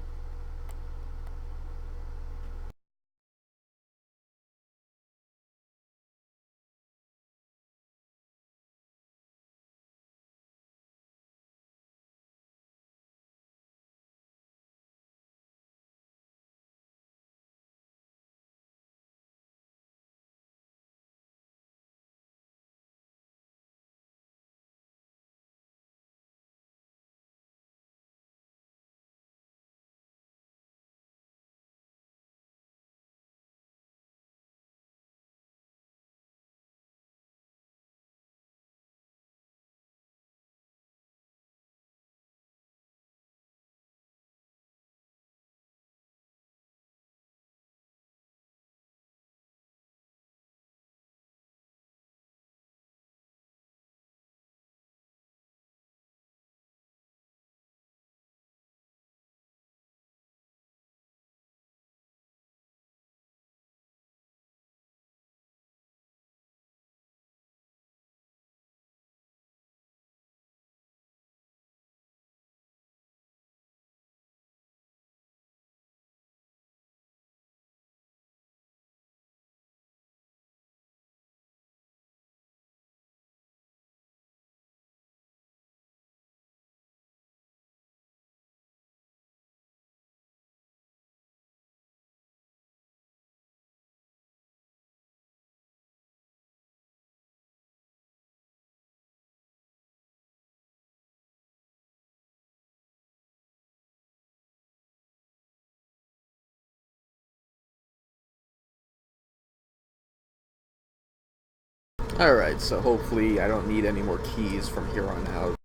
A: Alright, so hopefully I don't need any more keys from here on out.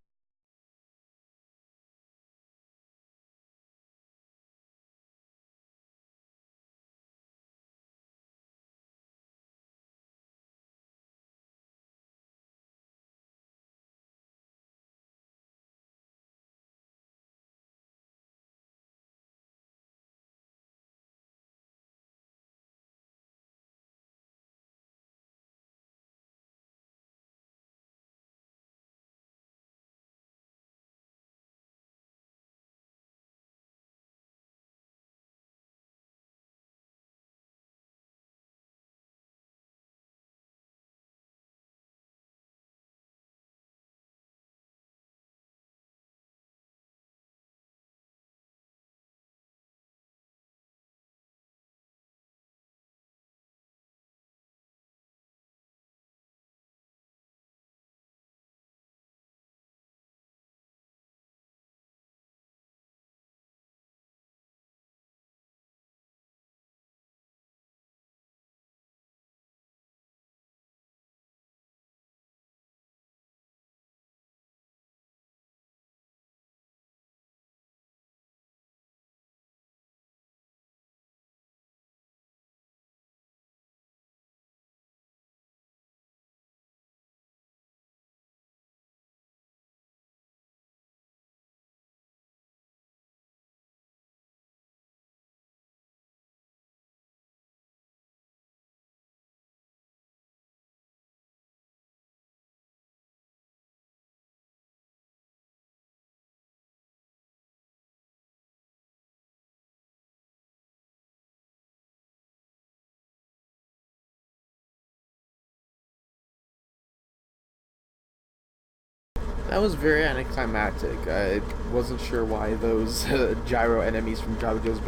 A: That was very anticlimactic. I wasn't sure why those gyro enemies from Jabujo's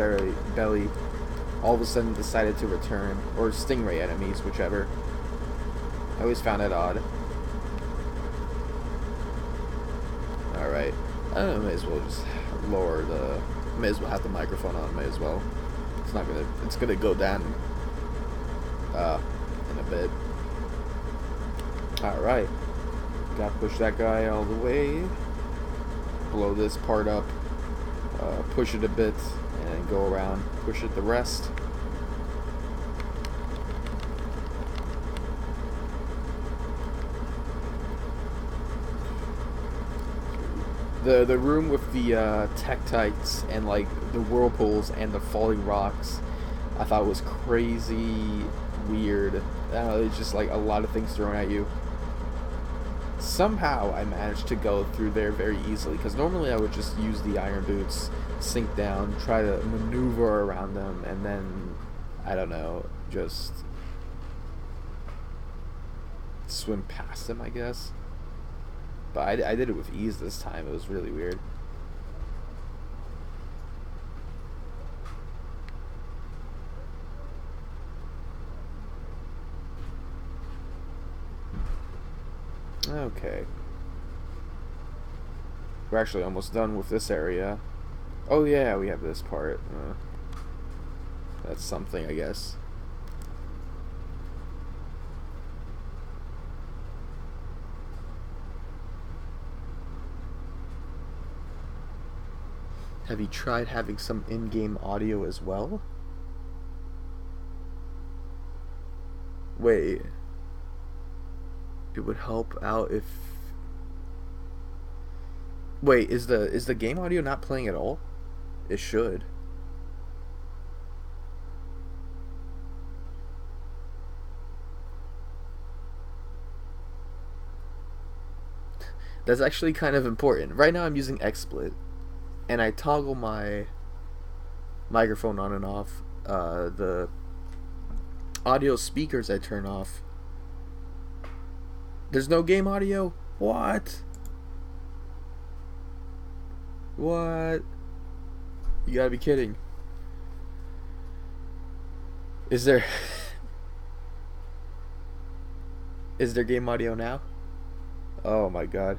A: belly all of a sudden decided to return. Or stingray enemies, whichever. I always found it odd. Alright. I may as well just lower the... May as well have the microphone on, may as well. It's not gonna... It's gonna go down in a bit. Alright. Gotta push that guy all the way. Blow this part up. Push it a bit. And go around. Push it the rest. The room with the tektites and like the whirlpools and the falling rocks, I thought was crazy weird. I don't know, it's just like a lot of things thrown at you. Somehow I managed to go through there very easily, because normally I would just use the iron boots, sink down, try to maneuver around them, and then, I don't know, just swim past them, I guess. But I did it with ease this time. It was really weird. Okay. We're actually almost done with this area. Oh yeah, we have this part. That's something, I guess. Have you tried having some in-game audio as well? Wait. It would help out if... Wait, is the game audio not playing at all? It should. That's actually kind of important. Right now I'm using XSplit, and I toggle my microphone on and off. The audio speakers I turn off. There's no game audio? What? What? You gotta be kidding. Is there... Is there game audio now? Oh my god.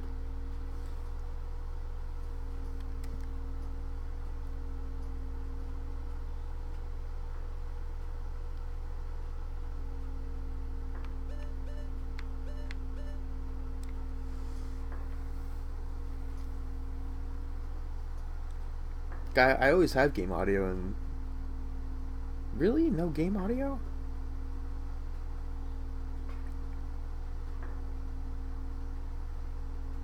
A: I always have game audio, and really no game audio?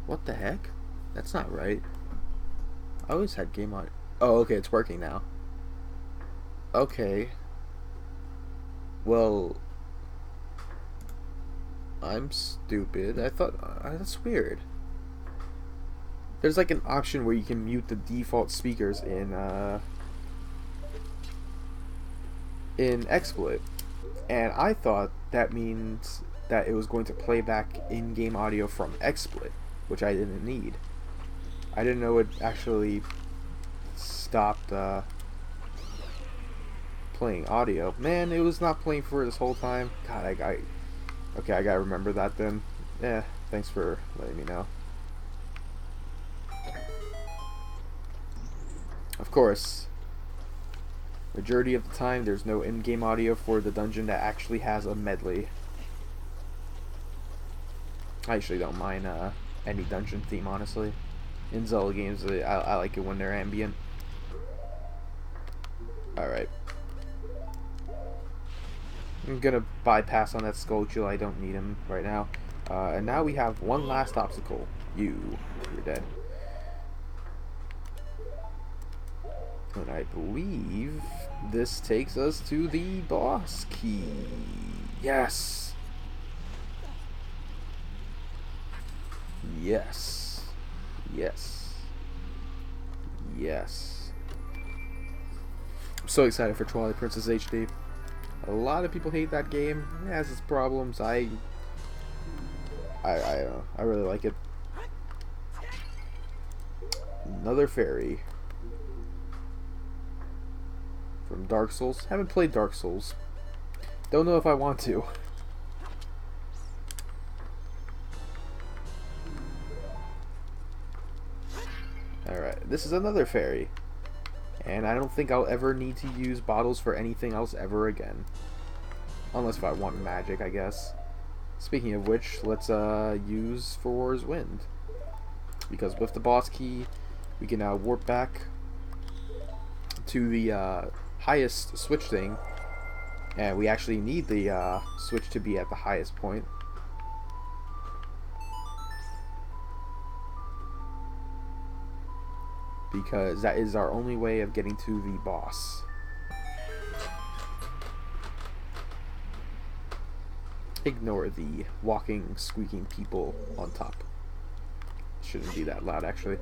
A: What the heck? That's not right. I always had game audio. Oh, okay, it's working now. Okay. Well, I'm stupid. I thought that's weird. There's like an option where you can mute the default speakers in XSplit, and I thought that means that it was going to play back in-game audio from XSplit, which I didn't need. I didn't know it actually stopped playing audio. Man, it was not playing for this whole time. God, okay, I gotta remember that then. Yeah, thanks for letting me know. Of course, majority of the time there's no in-game audio for the dungeon that actually has a medley. I actually don't mind any dungeon theme, honestly. In Zelda games, I like it when they're ambient. Alright. I'm gonna bypass on that Skulltula. I don't need him right now. And now we have one last obstacle. You're dead. And I believe this takes us to the boss key. Yes! Yes. Yes. Yes. I'm so excited for Twilight Princess HD. A lot of people hate that game. It has its problems. I don't know. I really like it. Another fairy. From Dark Souls. Haven't played Dark Souls. Don't know if I want to. Alright, this is another fairy. And I don't think I'll ever need to use bottles for anything else ever again. Unless if I want magic, I guess. Speaking of which, let's use Four's Wind. Because with the boss key, we can now warp back to the highest switch thing. And we actually need the switch to be at the highest point. Because that is our only way of getting to the boss. Ignore the walking, squeaking people on top. Shouldn't be that loud, actually.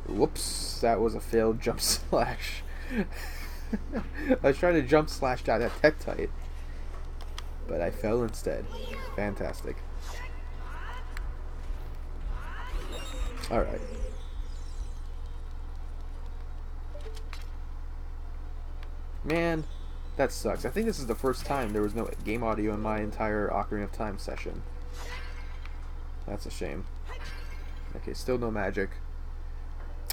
A: Whoops, that was a failed jump slash. I was trying to jump slash down that Tektite, but I fell instead. Fantastic. Alright. Man, that sucks. I think this is the first time there was no game audio in my entire Ocarina of Time session. That's a shame. Okay, still no magic.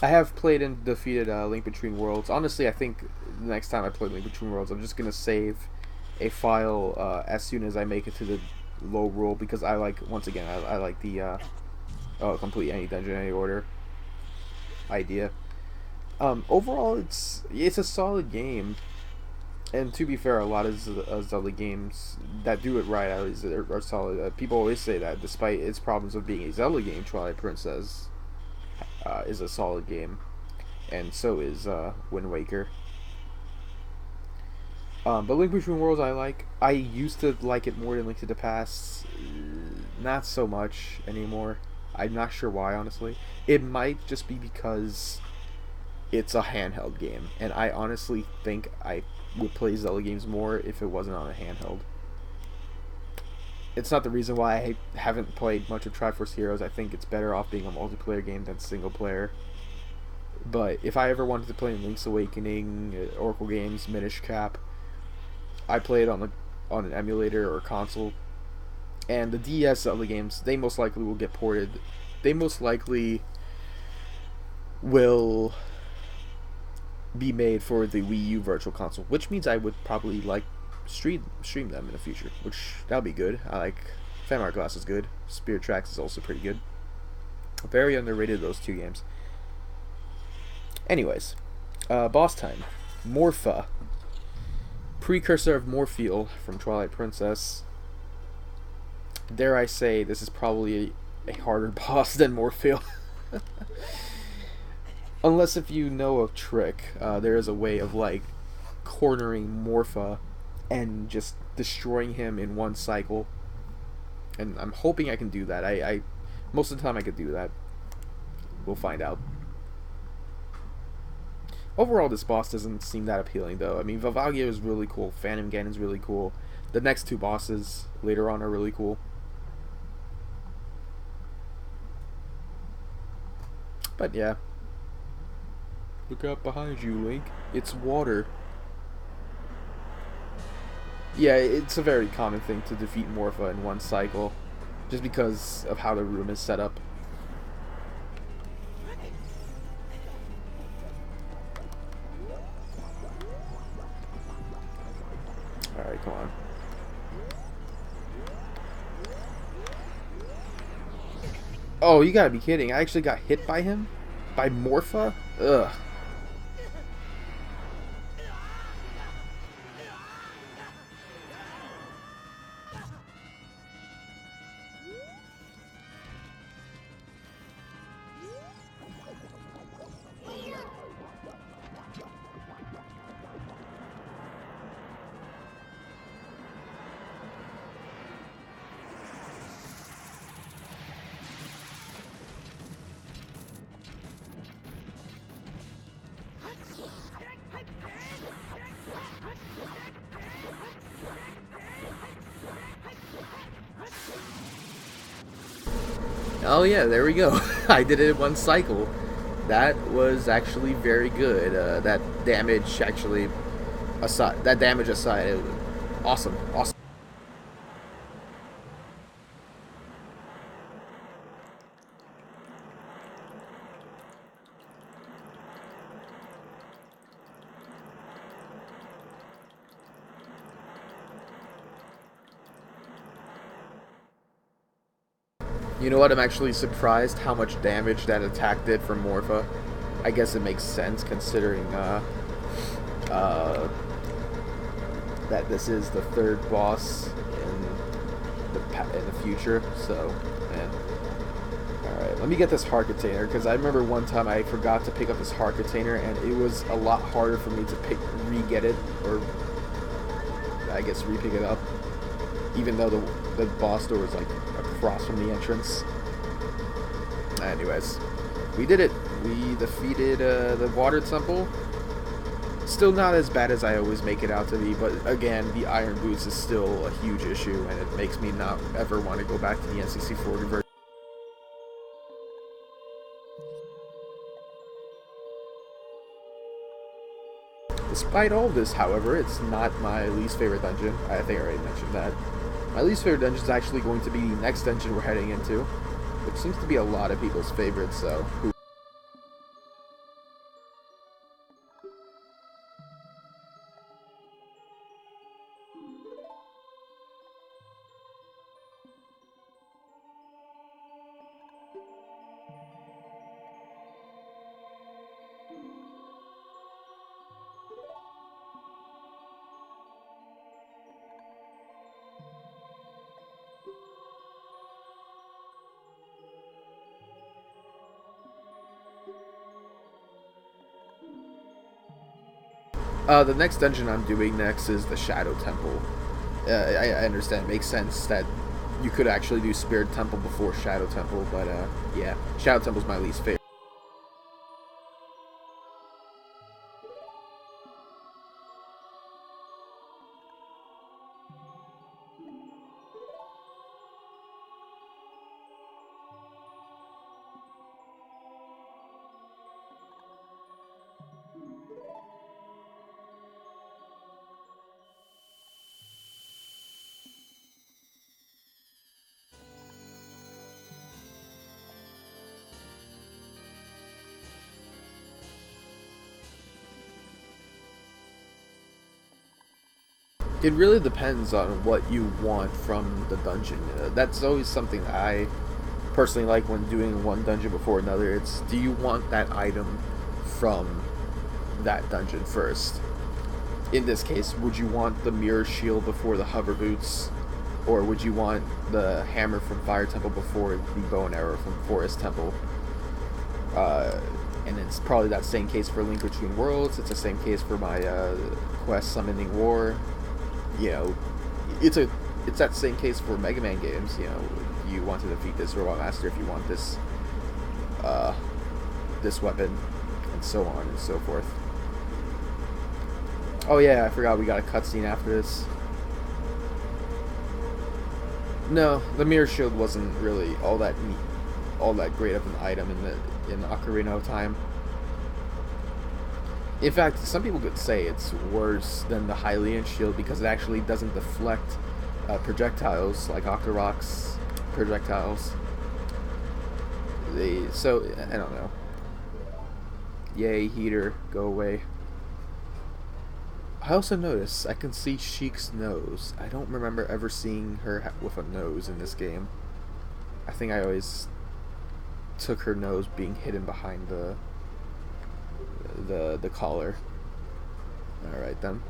A: I have played and defeated Link Between Worlds. Honestly, I think the next time I play Link Between Worlds, I'm just going to save a file as soon as I make it to the low roll, because I like, once again, I like the complete any dungeon, any order idea. Overall, it's a solid game. And to be fair, a lot of Zelda games that do it right are solid. People always say that, despite its problems of being a Zelda game, Twilight Princess is a solid game, and so is Wind Waker. But Link Between Worlds I like. I used to like it more than Link to the Past. Not so much anymore. I'm not sure why, honestly. It might just be because it's a handheld game, and I honestly think I would play Zelda games more if it wasn't on a handheld. It's not the reason why I haven't played much of Triforce Heroes. I think it's better off being a multiplayer game than single player. But if I ever wanted to play Link's Awakening, Oracle games, Minish Cap, I play it on an emulator or console. And the DS Zelda games, they most likely will get ported. They most likely will be made for the Wii U Virtual Console, which means I would probably stream them in the future, which that'll be good. I like Fan Hourglass is good. Spirit Tracks is also pretty good. Very underrated, those two games. Anyways, boss time. Morpha, precursor of Morpheal from Twilight Princess. Dare I say, this is probably a harder boss than Morpheal. Unless if you know a trick, there is a way of cornering Morpha and just destroying him in one cycle. And I'm hoping I can do that. I most of the time I could do that. We'll find out. Overall, this boss doesn't seem that appealing, though. I mean, Vivalgia is really cool. Phantom Ganon is really cool. The next two bosses later on are really cool. But yeah. Look out behind you, Link. It's water. Yeah, it's a very common thing to defeat Morpha in one cycle, just because of how the room is set up. Alright, come on. Oh, you gotta be kidding. I actually got hit by him? By Morpha? Ugh. Oh yeah, there we go. I did it in one cycle. That was actually very good. That damage actually aside, it was awesome, awesome. You know what? I'm actually surprised how much damage that attack did for Morpha. I guess it makes sense considering uh, that this is the third boss in the future. So, man. Alright, let me get this heart container, because I remember one time I forgot to pick up this heart container, and it was a lot harder for me to re-get it, or I guess re-pick it up, even though the boss door was like across from the entrance. Anyways, we did it. We defeated the water temple. Still not as bad as I always make it out to be, but again, the iron boots is still a huge issue, and it makes me not ever want to go back to the N64 version. Despite all this, however, it's not my least favorite dungeon. I think I already mentioned that. My least favorite dungeon is actually going to be the next dungeon we're heading into, which seems to be a lot of people's favorites, so who. The next dungeon I'm doing next is the Shadow Temple. I understand. It makes sense that you could actually do Spirit Temple before Shadow Temple, but yeah, Shadow Temple's my least favorite. It really depends on what you want from the dungeon. That's always something that I personally like when doing one dungeon before another. It's, do you want that item from that dungeon first? In this case, would you want the mirror shield before the hover boots? Or would you want the hammer from Fire Temple before the bow and arrow from Forest Temple? And it's probably that same case for Link Between Worlds. It's the same case for my Quest Summoning War. You know, it's that same case for Mega Man games. You know, you want to defeat this Robot Master if you want this this weapon, and so on and so forth. Oh yeah, I forgot we got a cutscene after this. No, the mirror shield wasn't really all that great of an item in Ocarina of Time. In fact, some people could say it's worse than the Hylian shield because it actually doesn't deflect projectiles like Octorok's projectiles. So I don't know. Yay, heater, go away. I also notice I can see Sheik's nose. I don't remember ever seeing her with a nose in this game. I think I always took her nose being hidden behind the collar. Alright then.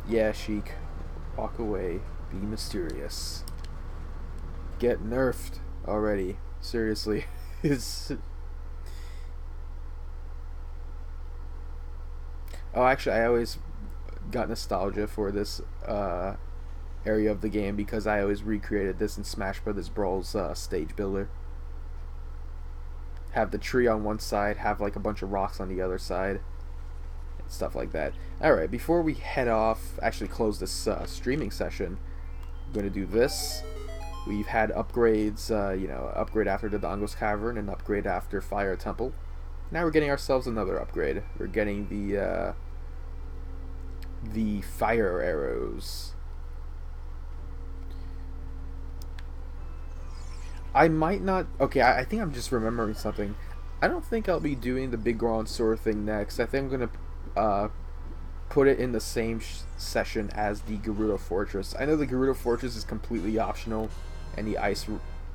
A: Yeah, Sheik. Walk away. Be mysterious. Get nerfed already. Seriously. Oh, actually, I always got nostalgia for this area of the game because I always recreated this in Smash Brothers Brawl's stage builder. Have the tree on one side, have like a bunch of rocks on the other side, and stuff like that. Alright, before we head off, actually close this streaming session, I'm going to do this. We've had upgrades, upgrade after the Dongo's Cavern and upgrade after Fire Temple. Now we're getting ourselves another upgrade. We're getting the fire arrows. I might not... Okay, I think I'm just remembering something. I don't think I'll be doing the big bronze sword thing next. I think I'm going to put it in the same session as the Gerudo Fortress. I know the Gerudo Fortress is completely optional, and the ice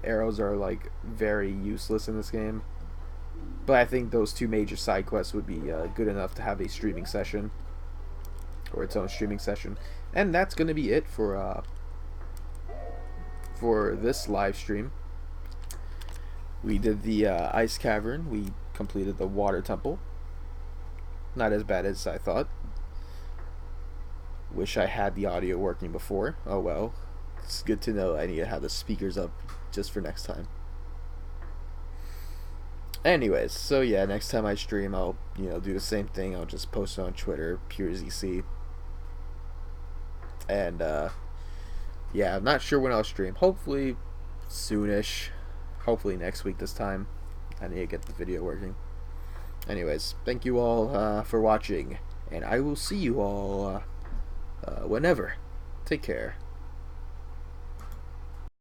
A: arrows are like very useless in this game. But I think those two major side quests would be good enough to have a streaming session, or its own streaming session. And that's going to be it for this live stream. We did the ice cavern. We completed the water temple. Not as bad as I thought. Wish I had the audio working before. Oh well. It's good to know I need to have the speakers up just for next time. Anyways, so yeah, next time I stream, I'll do the same thing. I'll just post it on Twitter, PureZC. And yeah, I'm not sure when I'll stream. Hopefully soonish. Hopefully next week this time. I need to get the video working. Anyways, thank you all for watching, and I will see you all whenever. Take care.